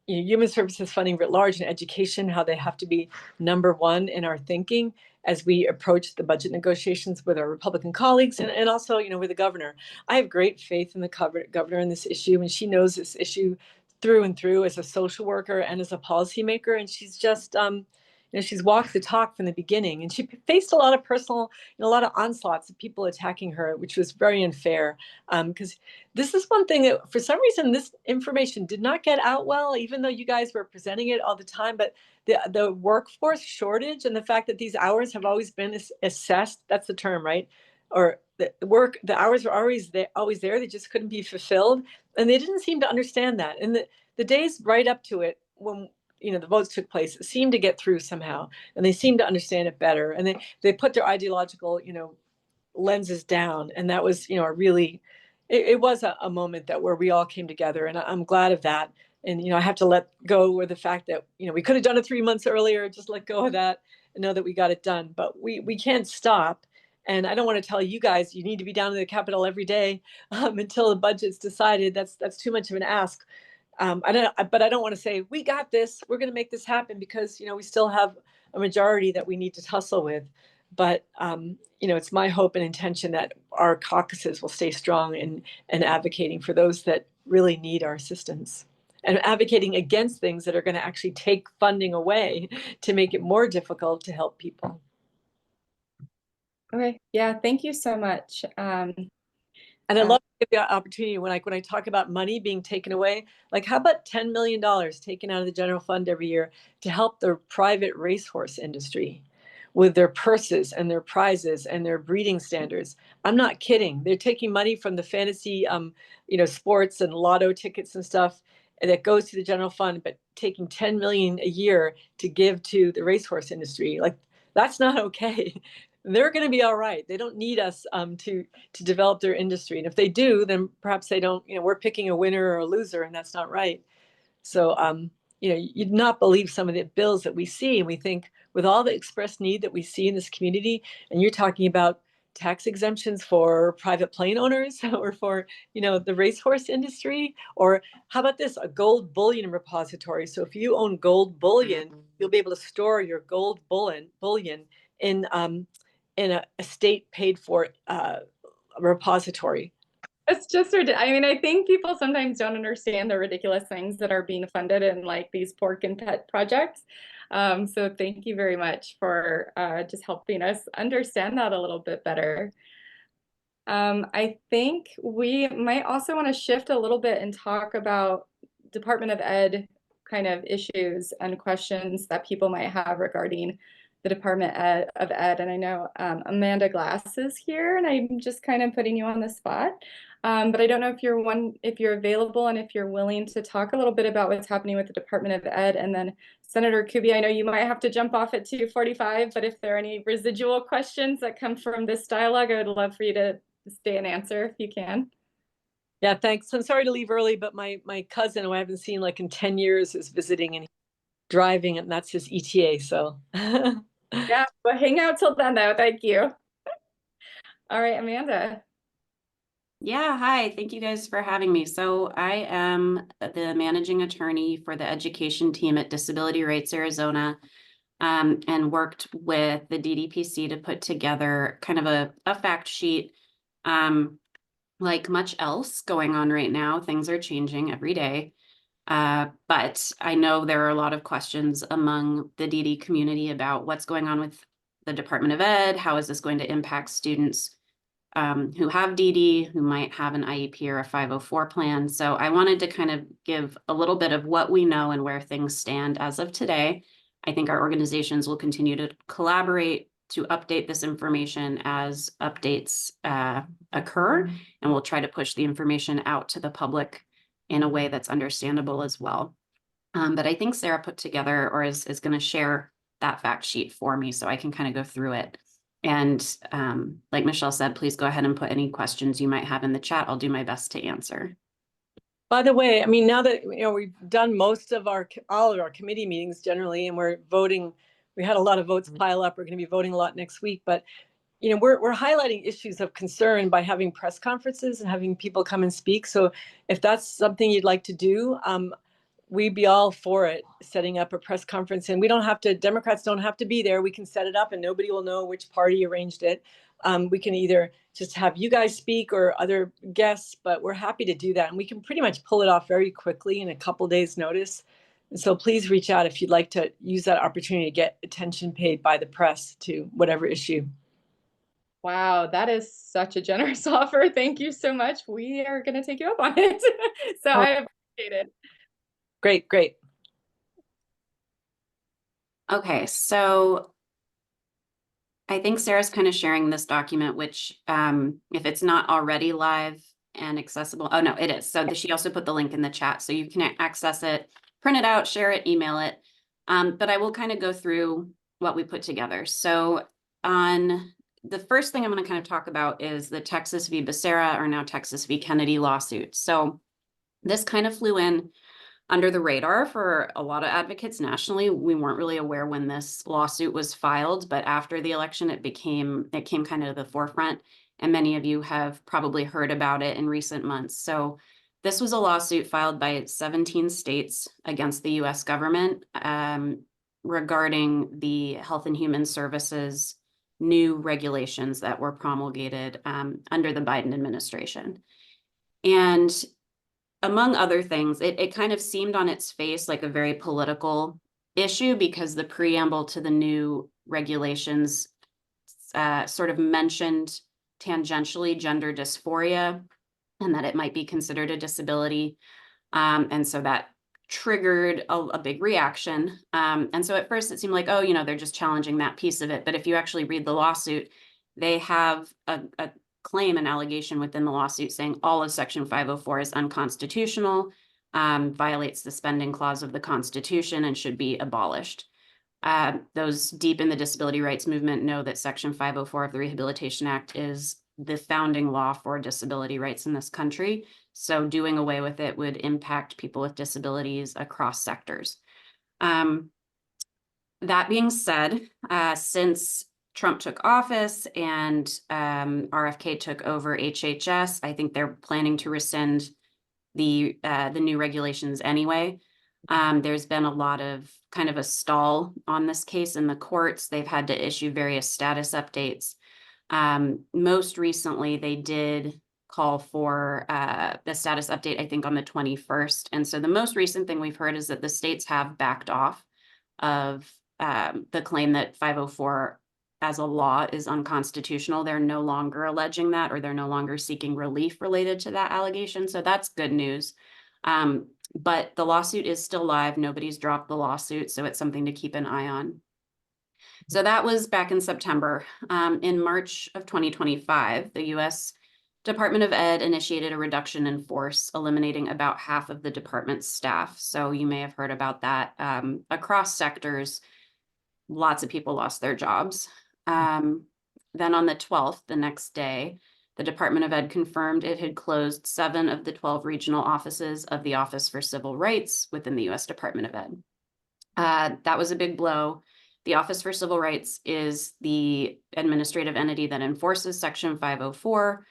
Speaker 12: human services funding writ large and education, how they have to be number one in our thinking as we approach the budget negotiations with our Republican colleagues and also, with the governor. I have great faith in the governor in this issue, and she knows this issue through and through as a social worker and as a policymaker. And she's just, she's walked the talk from the beginning, and she faced a lot of personal, a lot of onslaughts of people attacking her, which was very unfair. Because this is one thing that for some reason, this information did not get out well, even though you guys were presenting it all the time. But the workforce shortage and the fact that these hours have always been assessed, that's the term, right? Or the hours were always there, they just couldn't be fulfilled. And they didn't seem to understand that. And the days right up to it, when the votes took place, it seemed to get through somehow, and they seemed to understand it better. And they put their ideological, lenses down. And that was, it was a moment that where we all came together, and I'm glad of that. And, I have to let go with the fact that, we could have done it 3 months earlier, just let go of that and know that we got it done. But we can't stop. And I don't want to tell you guys, you need to be down in the Capitol every day until the budget's decided. That's too much of an ask. But I don't want to say, we got this, we're going to make this happen, because, we still have a majority that we need to tussle with. But, it's my hope and intention that our caucuses will stay strong in advocating for those that really need our assistance, and advocating against things that are going to actually take funding away to make it more difficult to help people.
Speaker 3: Okay. Yeah. Thank you so much.
Speaker 12: And I love to give the opportunity when I talk about money being taken away, like how about $10 million taken out of the general fund every year to help the private racehorse industry with their purses and their prizes and their breeding standards? I'm not kidding. They're taking money from the fantasy, sports and lotto tickets and stuff that goes to the general fund, but taking 10 million a year to give to the racehorse industry. Like, that's not okay. They're going to be all right. They don't need us to develop their industry. And if they do, then perhaps they don't, we're picking a winner or a loser, and that's not right. So, you'd not believe some of the bills that we see, and we think with all the express need that we see in this community, and you're talking about tax exemptions for private plane owners or for, the racehorse industry, or how about this, a gold bullion repository. So if you own gold bullion, you'll be able to store your gold bullion in a state paid for repository.
Speaker 3: It's just, I think people sometimes don't understand the ridiculous things that are being funded in like these pork and pet projects. So thank you very much for just helping us understand that a little bit better. I think we might also want to shift a little bit and talk about Department of Ed kind of issues and questions that people might have regarding the Department of Ed. And I know Amanda Glass is here, and I'm just kind of putting you on the spot. But I don't know if you're available and if you're willing to talk a little bit about what's happening with the Department of Ed. And then Senator Kuby, I know you might have to jump off at 2:45, but if there are any residual questions that come from this dialogue, I would love for you to stay and answer if you can.
Speaker 12: Yeah, thanks. I'm sorry to leave early, but my cousin, who I haven't seen like in 10 years, is visiting and driving, and that's his ETA. So
Speaker 3: yeah, but hang out till then though. Thank you. All right, Amanda.
Speaker 14: Yeah, hi. Thank you guys for having me. So I am the managing attorney for the education team at Disability Rights Arizona, and worked with the DDPC to put together kind of a fact sheet. Like much else going on right now, things are changing every day. But I know there are a lot of questions among the DD community about what's going on with the Department of Ed. How is this going to impact students who have DD, who might have an IEP or a 504 plan? So I wanted to kind of give a little bit of what we know and where things stand as of today. I think our organizations will continue to collaborate to update this information as updates occur, and we'll try to push the information out to the public in a way that's understandable as well. But I think Sarah put together or is going to share that fact sheet for me so I can kind of go through it. And like Michelle said, please go ahead and put any questions you might have in the chat. I'll do my best to answer.
Speaker 12: By the way, I mean, now that we've done most of all of our committee meetings generally, and we're voting, we had a lot of votes pile up. We're going to be voting a lot next week, but we're highlighting issues of concern by having press conferences and having people come and speak. So if that's something you'd like to do, we'd be all for it, setting up a press conference. And we don't have to, Democrats don't have to be there. We can set it up and nobody will know which party arranged it. We can either just have you guys speak or other guests, but we're happy to do that. And we can pretty much pull it off very quickly in a couple days' notice. And so please reach out if you'd like to use that opportunity to get attention paid by the press to whatever issue.
Speaker 3: Wow, that is such a generous offer. Thank you so much. We are going to take you up on it. So I appreciate it.
Speaker 12: Great, great.
Speaker 14: Okay, so I think Sarah's kind of sharing this document, which if it's not already live and accessible, oh no, it is. So she also put the link in the chat so you can access it, print it out, share it, email it. But I will kind of go through what we put together. So on the first thing I'm going to kind of talk about is the Texas v. Becerra, or now Texas v. Kennedy lawsuit. So this kind of flew in under the radar for a lot of advocates nationally. We weren't really aware when this lawsuit was filed, but after the election, it came kind of to the forefront, and many of you have probably heard about it in recent months. So this was a lawsuit filed by 17 states against the US government regarding the Health and Human Services new regulations that were promulgated under the Biden administration. And among other things, it kind of seemed on its face like a very political issue because the preamble to the new regulations sort of mentioned tangentially gender dysphoria and that it might be considered a disability. And so that triggered a big reaction. And so at first it seemed like, oh, they're just challenging that piece of it. But if you actually read the lawsuit, they have a claim, an allegation within the lawsuit saying all of Section 504 is unconstitutional, violates the spending clause of the Constitution, and should be abolished. Those deep in the disability rights movement know that Section 504 of the Rehabilitation Act is the founding law for disability rights in this country. So doing away with it would impact people with disabilities across sectors. That being said, since Trump took office and RFK took over HHS, I think they're planning to rescind the new regulations anyway. There's been a lot of kind of a stall on this case in the courts. They've had to issue various status updates. Most recently, they did call for the status update, I think, on the 21st. And so the most recent thing we've heard is that the states have backed off of the claim that 504 as a law is unconstitutional. They're no longer alleging that, or they're no longer seeking relief related to that allegation. So that's good news. But the lawsuit is still live. Nobody's dropped the lawsuit, so it's something to keep an eye on. So that was back in September. In March of 2025, the U.S. Department of Ed initiated a reduction in force, eliminating about half of the department's staff. So you may have heard about that. Across sectors, lots of people lost their jobs. Then on the 12th, the next day, the Department of Ed confirmed it had closed 7 of the 12 regional offices of the Office for Civil Rights within the U.S. Department of Ed. That was a big blow. The Office for Civil Rights is the administrative entity that enforces Section 504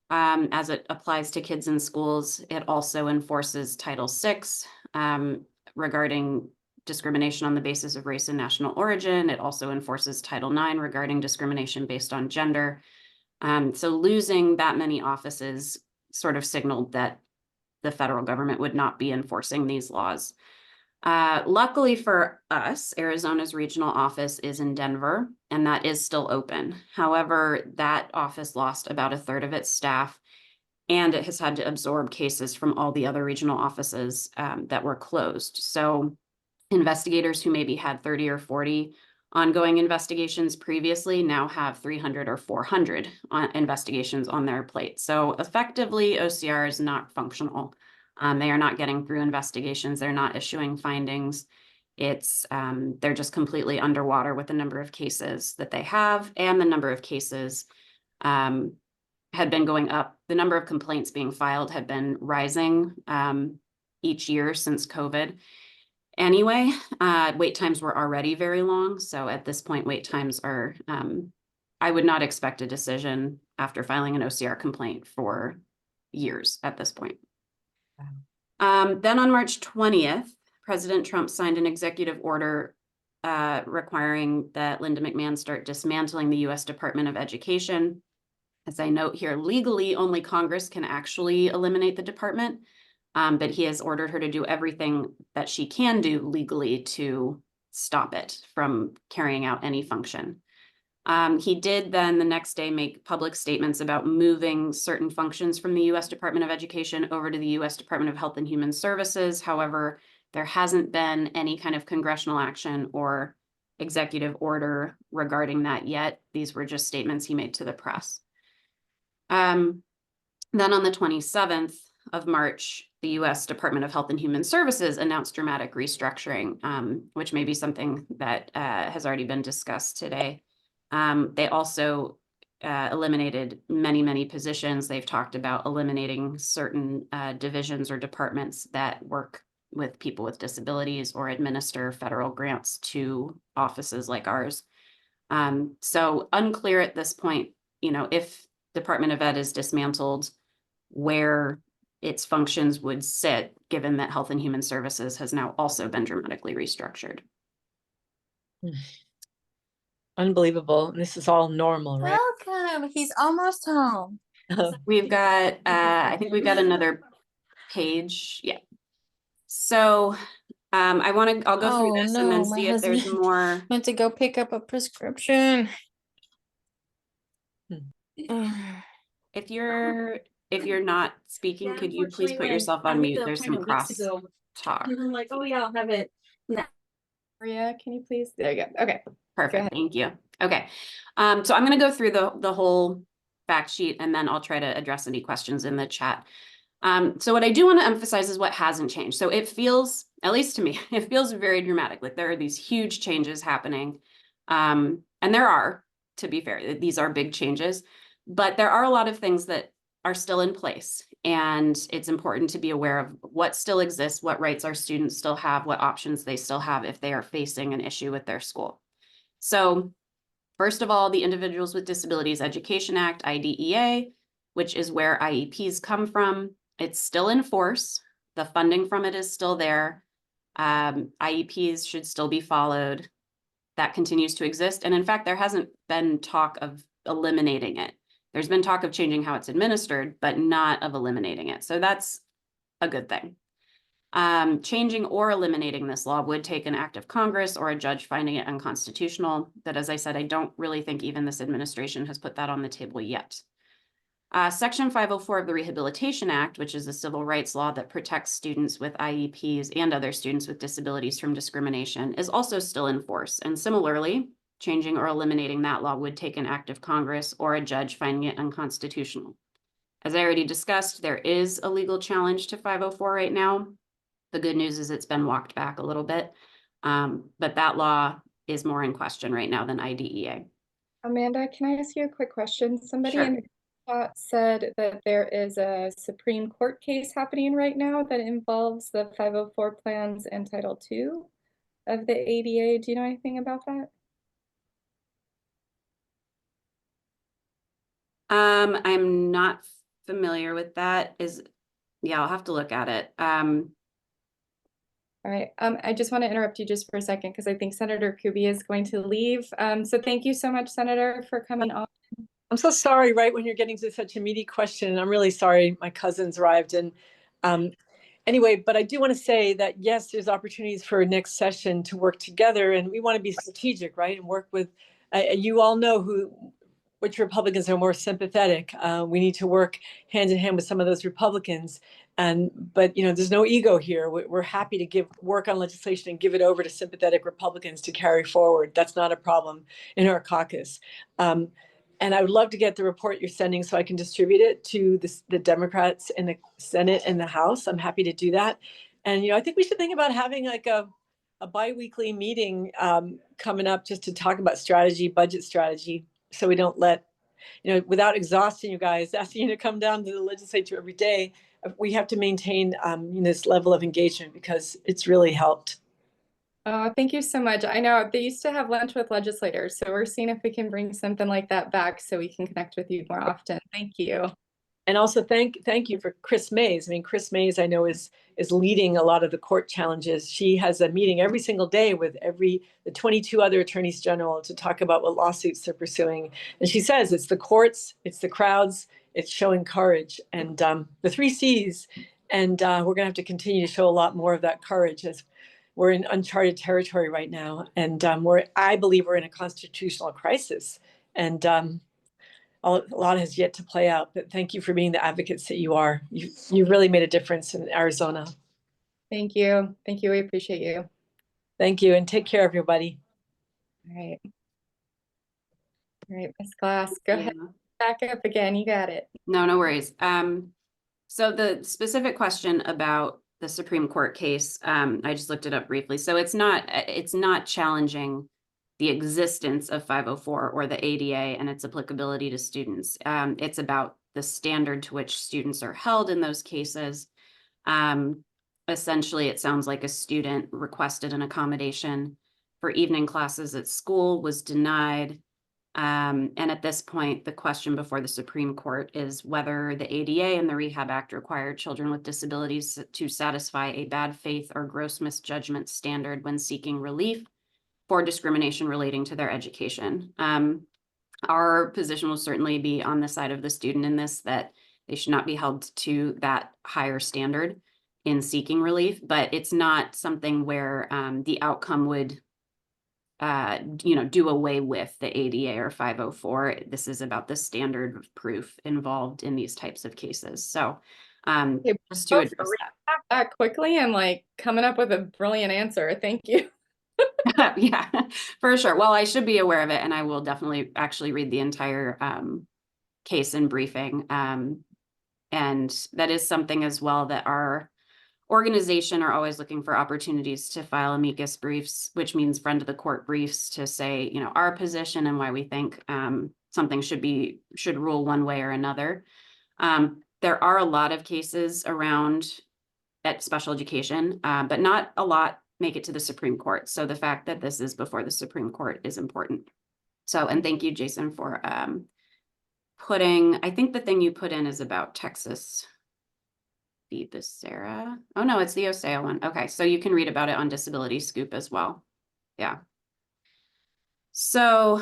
Speaker 14: as it applies to kids in schools. It also enforces Title VI regarding discrimination on the basis of race and national origin. It also enforces Title IX regarding discrimination based on gender. So losing that many offices sort of signaled that the federal government would not be enforcing these laws. Luckily for us, Arizona's regional office is in Denver, and that is still open. However, that office lost about 1/3 of its staff, and it has had to absorb cases from all the other regional offices that were closed. So investigators who maybe had 30 or 40 ongoing investigations previously now have 300 or 400 investigations on their plate. So effectively, OCR is not functional They are not getting through investigations. They're not issuing findings. It's they're just completely underwater with the number of cases that they have, and the number of cases had been going up. The number of complaints being filed had been rising each year since COVID. Anyway, wait times were already very long. So at this point, wait times are, I would not expect a decision after filing an OCR complaint for years at this point. Then on March 20th, President Trump signed an executive order requiring that Linda McMahon start dismantling the U.S. Department of Education. As I note here, legally, only Congress can actually eliminate the department, but he has ordered her to do everything that she can do legally to stop it from carrying out any function. He did then the next day make public statements about moving certain functions from the U.S. Department of Education over to the U.S. Department of Health and Human Services. However, there hasn't been any kind of congressional action or executive order regarding that yet. These were just statements he made to the press. Then on the 27th of March, the U.S. Department of Health and Human Services announced dramatic restructuring, which may be something that has already been discussed today. They also eliminated many positions. They've talked about eliminating certain divisions or departments that work with people with disabilities or administer federal grants to offices like ours. So unclear at this point, you know, if Department of Ed is dismantled, where its functions would sit, given that Health and Human Services has now also been dramatically restructured.
Speaker 12: Unbelievable. And this is all normal, right?
Speaker 15: Welcome. He's almost home.
Speaker 14: We've got, I think we've got another page. Yeah. So I'll go through this and then see if there's more.
Speaker 15: Went to go pick up a prescription.
Speaker 14: If you're not speaking, could you please put yourself on mute? There's some cross talk.
Speaker 15: I'm like, oh yeah, I'll have it.
Speaker 3: Maria, can you please? There you go. Okay.
Speaker 14: Perfect. Thank you. Okay. So I'm going to go through the whole fact sheet, and then I'll try to address any questions in the chat. So what I do want to emphasize is what hasn't changed. So it feels, at least to me, it feels very dramatic. Like there are these huge changes happening. And there are, to be fair, these are big changes, but there are a lot of things that are still in place. And it's important to be aware of what still exists, what rights our students still have, what options they still have if they are facing an issue with their school. So first of all, the Individuals with Disabilities Education Act, IDEA, which is where IEPs come from, it's still in force. The funding from it is still there. IEPs should still be followed. That continues to exist. And in fact, there hasn't been talk of eliminating it. There's been talk of changing how it's administered, but not of eliminating it. So that's a good thing. Changing or eliminating this law would take an act of Congress or a judge finding it unconstitutional. But as I said, I don't really think even this administration has put that on the table yet. Section 504 of the Rehabilitation Act, which is a civil rights law that protects students with IEPs and other students with disabilities from discrimination, is also still in force. And similarly, changing or eliminating that law would take an act of Congress or a judge finding it unconstitutional. As I already discussed, there is a legal challenge to 504 right now. The good news is it's been walked back a little bit, but that law is more in question right now than IDEA.
Speaker 3: Amanda, can I ask you a quick question? Somebody
Speaker 14: Sure.
Speaker 3: in the chat said that there is a Supreme Court case happening right now that involves the 504 plans and Title II of the ADA. Do you know anything about that?
Speaker 14: I'm not familiar with that. Yeah, I'll have to look at it.
Speaker 3: All right. I just want to interrupt you just for a second because I think Senator Kuby is going to leave. So thank you so much, Senator, for coming on.
Speaker 12: I'm so sorry, right, when you're getting to such a meaty question. I'm really sorry my cousins arrived. And anyway, but I do want to say that, yes, there's opportunities for next session to work together. And we want to be strategic, right, and work with, you all know which Republicans are more sympathetic. We need to work hand in hand with some of those Republicans. But you know, there's no ego here. We're happy to work on legislation and give it over to sympathetic Republicans to carry forward. That's not a problem in our caucus. And I would love to get the report you're sending so I can distribute it to the Democrats in the Senate and the House. I'm happy to do that. And, I think we should think about having like a bi-weekly meeting coming up just to talk about budget strategy, so we don't let, without exhausting you guys, asking you to come down to the legislature every day. We have to maintain this level of engagement because it's really helped.
Speaker 3: Oh, thank you so much. I know they used to have lunch with legislators, so we're seeing if we can bring something like that back so we can connect with you more often. Thank you.
Speaker 12: And also thank you for Chris Mays. I mean, Chris Mays, I know is leading a lot of the court challenges. She has a meeting every single day with the 22 other attorneys general to talk about what lawsuits they're pursuing. And she says it's the courts, it's the crowds, it's showing courage, and the 3 C's. And we're going to have to continue to show a lot more of that courage as we're in uncharted territory right now. And I believe we're in a constitutional crisis. And a lot has yet to play out, but thank you for being the advocates that you are. You've really made a difference in Arizona.
Speaker 3: Thank you. Thank you. We appreciate you.
Speaker 12: Thank you, and take care, everybody.
Speaker 3: All right. All right, Ms. Glass, go ahead. Back up again. You got it.
Speaker 14: No worries. So the specific question about the Supreme Court case, I just looked it up briefly. So it's not challenging the existence of 504 or the ADA and its applicability to students. It's about the standard to which students are held in those cases. Essentially, it sounds like a student requested an accommodation for evening classes at school, was denied. And at this point, the question before the Supreme Court is whether the ADA and the Rehab Act require children with disabilities to satisfy a bad faith or gross misjudgment standard when seeking relief for discrimination relating to their education. Our position will certainly be on the side of the student in this, that they should not be held to that higher standard in seeking relief, but it's not something where the outcome would do away with the ADA or 504. This is about the standard of proof involved in these types of cases. So just to address
Speaker 3: that quickly and like coming up with a brilliant answer. Thank you.
Speaker 14: Yeah, for sure. Well, I should be aware of it, and I will definitely actually read the entire case and briefing. And that is something as well that our organization are always looking for opportunities to file amicus briefs, which means friend of the court briefs, to say, our position and why we think something should rule one way or another. There are a lot of cases around at special education, but not a lot make it to the Supreme Court. So the fact that this is before the Supreme Court is important. So, and thank you, Jason, for I think the thing you put in is about Texas v. Becerra. Oh no, it's the Oseo one. Okay, so you can read about it on Disability Scoop as well. Yeah. So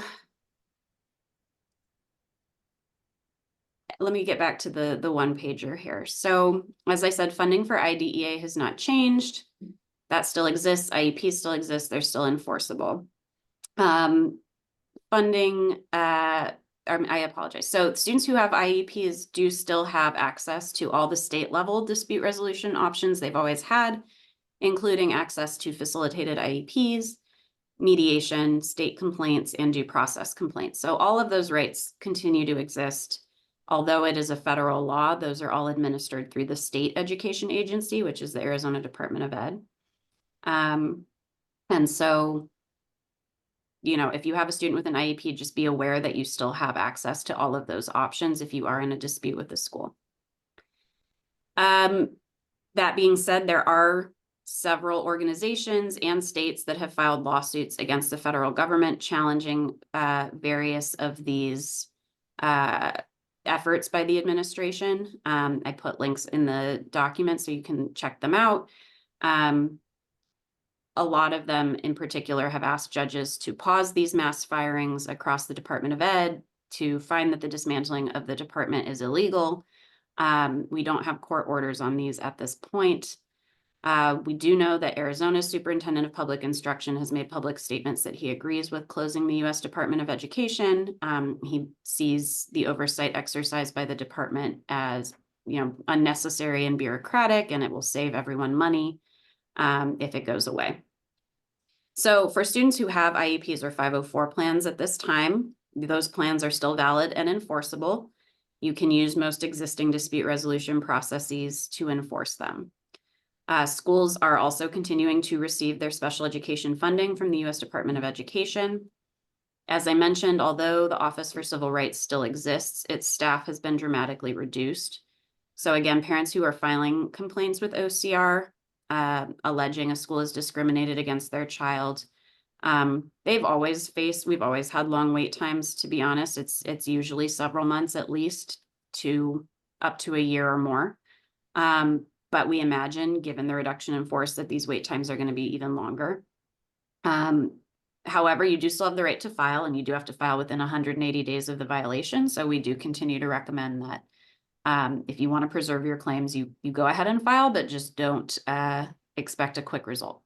Speaker 14: let me get back to the one pager here. So as I said, funding for IDEA has not changed. That still exists. IEP still exists. They're still enforceable. Funding, I apologize. So students who have IEPs do still have access to all the state level dispute resolution options they've always had, including access to facilitated IEPs, mediation, state complaints, and due process complaints. So all of those rights continue to exist. Although it is a federal law, those are all administered through the state education agency, which is the Arizona Department of Ed. And so, if you have a student with an IEP, just be aware that you still have access to all of those options if you are in a dispute with the school. That being said, there are several organizations and states that have filed lawsuits against the federal government challenging various of these efforts by the administration. I put links in the document so you can check them out. A lot of them in particular have asked judges to pause these mass firings across the Department of Ed, to find that the dismantling of the department is illegal. We don't have court orders on these at this point. We do know that Arizona's Superintendent of Public Instruction has made public statements that he agrees with closing the U.S. Department of Education. He sees the oversight exercised by the department as, unnecessary and bureaucratic, and it will save everyone money if it goes away. So for students who have IEPs or 504 plans at this time, those plans are still valid and enforceable. You can use most existing dispute resolution processes to enforce them. Schools are also continuing to receive their special education funding from the U.S. Department of Education. As I mentioned, although the Office for Civil Rights still exists, its staff has been dramatically reduced. So again, parents who are filing complaints with OCR, alleging a school has discriminated against their child, we've always had long wait times, to be honest. It's usually several months at least to up to a year or more. But we imagine, given the reduction in force, that these wait times are going to be even longer. However, you do still have the right to file, and you do have to file within 180 days of the violation. So we do continue to recommend that if you want to preserve your claims, you go ahead and file, but just don't expect a quick result.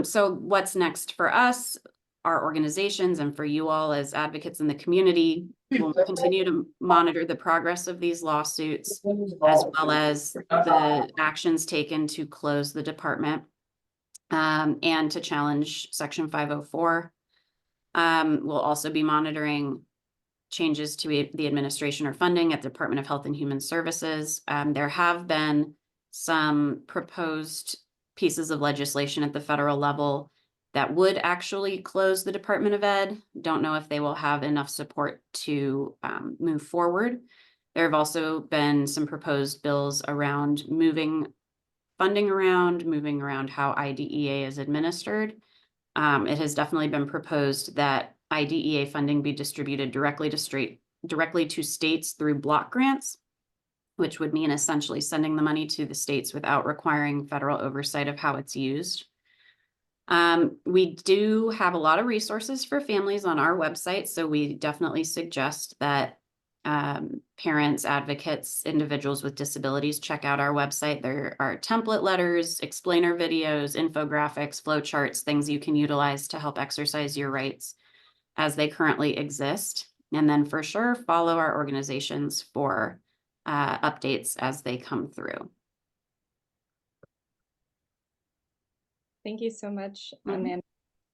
Speaker 14: So what's next for us, our organizations, and for you all as advocates in the community? We'll continue to monitor the progress of these lawsuits, as well as the actions taken to close the department and to challenge Section 504. We'll also be monitoring changes to the administration or funding at the Department of Health and Human Services. There have been some proposed pieces of legislation at the federal level that would actually close the Department of Ed. Don't know if they will have enough support to move forward. There have also been some proposed bills around moving funding around, moving around how IDEA is administered. It has definitely been proposed that IDEA funding be distributed directly to states through block grants, which would mean essentially sending the money to the states without requiring federal oversight of how it's used. We do have a lot of resources for families on our website, so we definitely suggest that parents, advocates, individuals with disabilities check out our website. There are template letters, explainer videos, infographics, flowcharts, things you can utilize to help exercise your rights as they currently exist. And then for sure, follow our organizations for updates as they come through.
Speaker 3: Thank you so much, Amanda.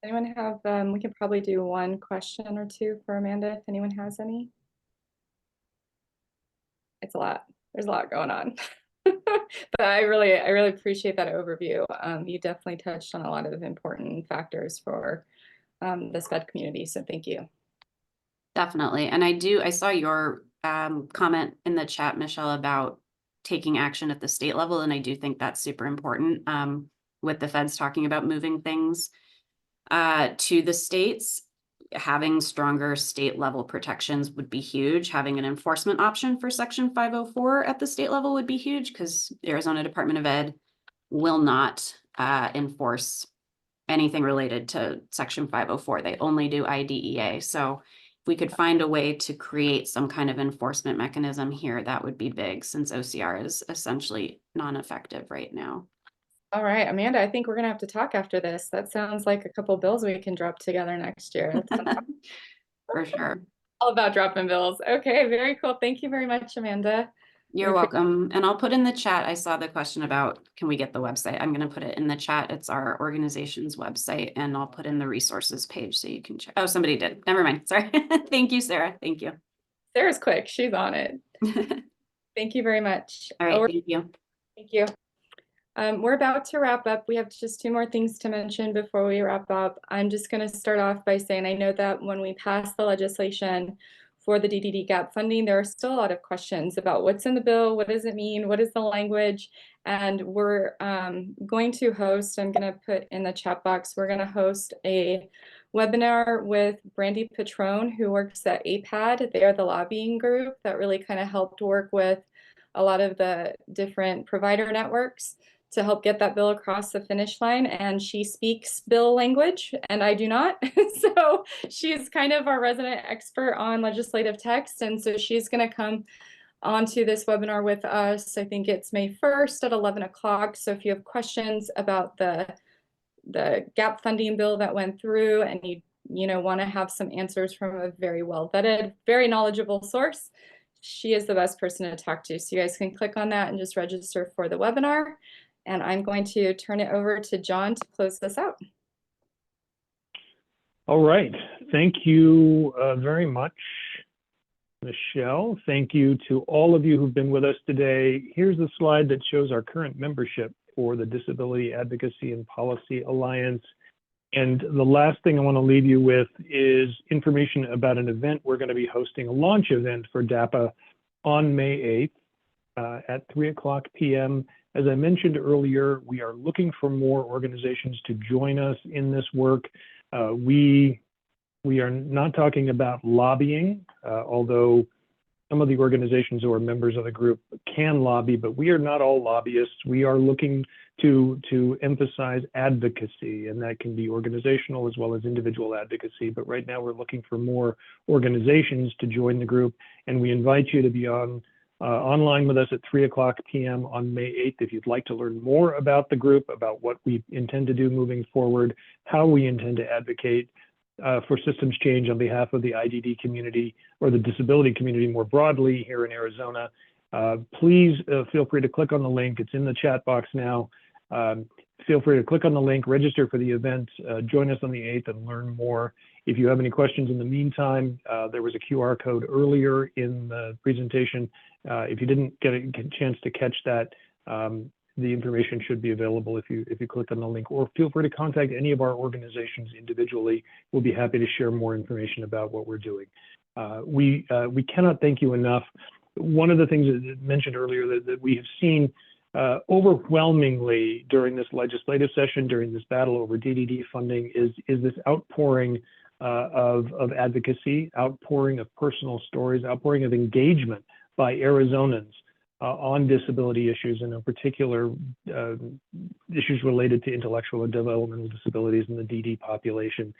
Speaker 3: Anyone have, we can probably do one question or two for Amanda if anyone has any. It's a lot. There's a lot going on. But I really appreciate that overview. You definitely touched on a lot of important factors for the SPED community, so thank you.
Speaker 14: Definitely. And I saw your comment in the chat, Michelle, about taking action at the state level, and I do think that's super important. With the feds talking about moving things to the states, having stronger state level protections would be huge. Having an enforcement option for Section 504 at the state level would be huge, because Arizona Department of Ed will not enforce anything related to Section 504. They only do IDEA. So if we could find a way to create some kind of enforcement mechanism here, that would be big, since OCR is essentially non-effective right now.
Speaker 3: All right, Amanda, I think we're gonna have to talk after this. That sounds like a couple bills we can drop together next year.
Speaker 14: For sure.
Speaker 3: All about dropping bills. Okay, very cool. Thank you very much, Amanda.
Speaker 14: You're welcome. And I'll put in the chat, I saw the question about, can we get the website? I'm going to put it in the chat. It's our organization's website, and I'll put in the resources page so you can check. Oh, somebody did. Never mind. Sorry. Thank you, Sarah. Thank you.
Speaker 3: Sarah's quick. She's on it. Thank you very much.
Speaker 14: All right. Thank you.
Speaker 3: Thank you. We're about to wrap up. We have just two more things to mention before we wrap up. I'm just going to start off by saying I know that when we passed the legislation for the DDD gap funding, there are still a lot of questions about what's in the bill, what does it mean, what is the language, and we're going to host, I'm going to put in the chat box, we're going to host a webinar with Brandy Patrone, who works at APAD. They are the lobbying group that really kind of helped work with a lot of the different provider networks to help get that bill across the finish line. And she speaks bill language and I do not. So she's kind of our resident expert on legislative text. And so she's gonna come onto this webinar with us. I think it's May 1st at 11 o'clock. So if you have questions about the gap funding bill that went through and you know wanna have some answers from a very well vetted, very knowledgeable source, she is the best person to talk to. So you guys can click on that and just register for the webinar. And I'm going to turn it over to John to close this out.
Speaker 2: All right. Thank you very much, Michelle. Thank you to all of you who've been with us today. Here's the slide that shows our current membership for the Disability Advocacy and Policy Alliance. And the last thing I want to leave you with is information about an event. We're going to be hosting a launch event for DAPA on May 8th at 3:00 p.m. As I mentioned earlier, we are looking for more organizations to join us in this work. We are not talking about lobbying, although some of the organizations who are members of the group can lobby, but we are not all lobbyists. We are looking to emphasize advocacy, and that can be organizational as well as individual advocacy. But right now we're looking for more organizations to join the group, and we invite you to be online with us at 3:00 p.m. on May 8th if you'd like to learn more about the group, about what we intend to do moving forward, how we intend to advocate for systems change on behalf of the IDD community or the disability community more broadly here in Arizona. Please feel free to click on the link. It's in the chat box now. Feel free to click on the link, register for the event, join us on the 8th and learn more. If you have any questions in the meantime, there was a QR code earlier in the presentation. If you didn't get a chance to catch that, the information should be available if you click on the link, or feel free to contact any of our organizations individually. We'll be happy to share more information about what we're doing. We cannot thank you enough. One of the things that I mentioned earlier that we have seen overwhelmingly during this legislative session, during this battle over DDD funding, is this outpouring of advocacy, outpouring of personal stories, outpouring of engagement by Arizonans on disability issues, and in particular issues related to intellectual and developmental disabilities in the DD population.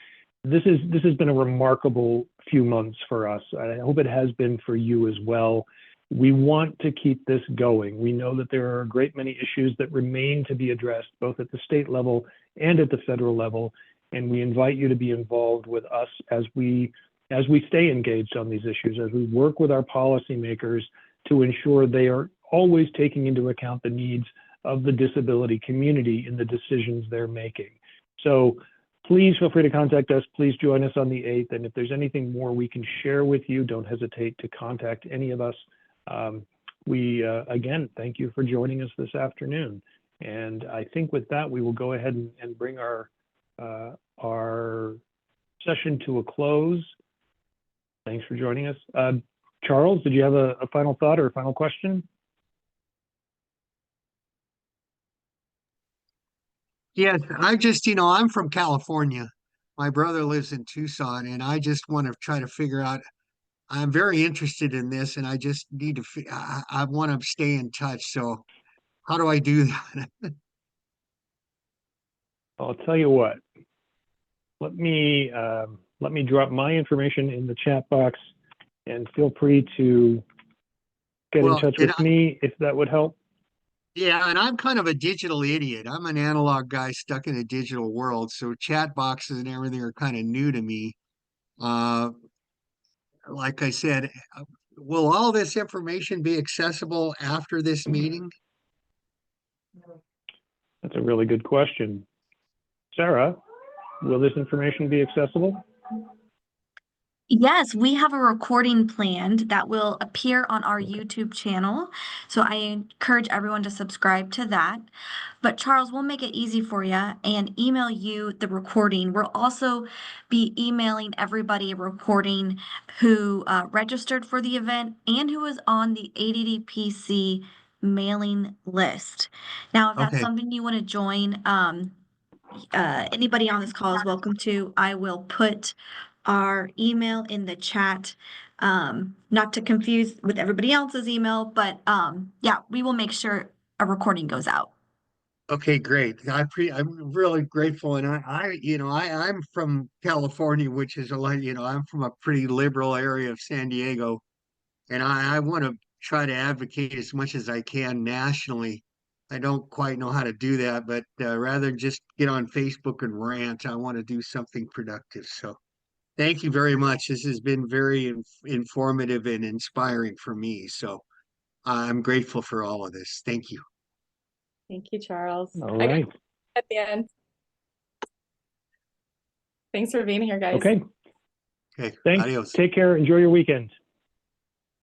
Speaker 2: This has been a remarkable few months for us. I hope it has been for you as well. We want to keep this going. We know that there are a great many issues that remain to be addressed, both at the state level and at the federal level, and we invite you to be involved with us as we stay engaged on these issues, as we work with our policymakers to ensure they are always taking into account the needs of the disability community in the decisions they're making. So please feel free to contact us. Please join us on the 8th. And if there's anything more we can share with you, don't hesitate to contact any of us. Again, thank you for joining us this afternoon. And I think with that, we will go ahead and bring our session to a close. Thanks for joining us. Charles, did you have a final thought or a final question?
Speaker 9: Yes, I just, I'm from California. My brother lives in Tucson, and I just want to try to figure out. I'm very interested in this, and I just need to. I want to stay in touch. So, how do I do that?
Speaker 2: I'll tell you what. Let me drop my information in the chat box, and feel free to get in touch with me if that would help.
Speaker 9: Yeah, and I'm kind of a digital idiot. I'm an analog guy stuck in a digital world, so chat boxes and everything are kind of new to me. Like I said, will all this information be accessible after this meeting?
Speaker 2: That's a really good question. Sarah, will this information be accessible?
Speaker 16: Yes, we have a recording planned that will appear on our YouTube channel. So I encourage everyone to subscribe to that. But Charles, we'll make it easy for you and email you the recording. We'll also be emailing everybody a recording who registered for the event and who is on the ADDPC mailing list. Now, if that's something you want to join, anybody on this call is welcome to. I will put our email in the chat, not to confuse with everybody else's email, but yeah, we will make sure a recording goes out.
Speaker 9: Okay, great. I'm really grateful, and I'm from California, which is I'm from a pretty liberal area of San Diego, and I want to try to advocate as much as I can nationally. I don't quite know how to do that, but rather than just get on Facebook and rant, I want to do something productive. So thank you very much. This has been very informative and inspiring for me. So I'm grateful for all of this. Thank you.
Speaker 3: Thank you, Charles.
Speaker 2: All right.
Speaker 3: At the end. Thanks for being here, guys.
Speaker 2: Okay,
Speaker 9: Okay,
Speaker 2: thanks.
Speaker 9: adios.
Speaker 2: Take care. Enjoy your weekend.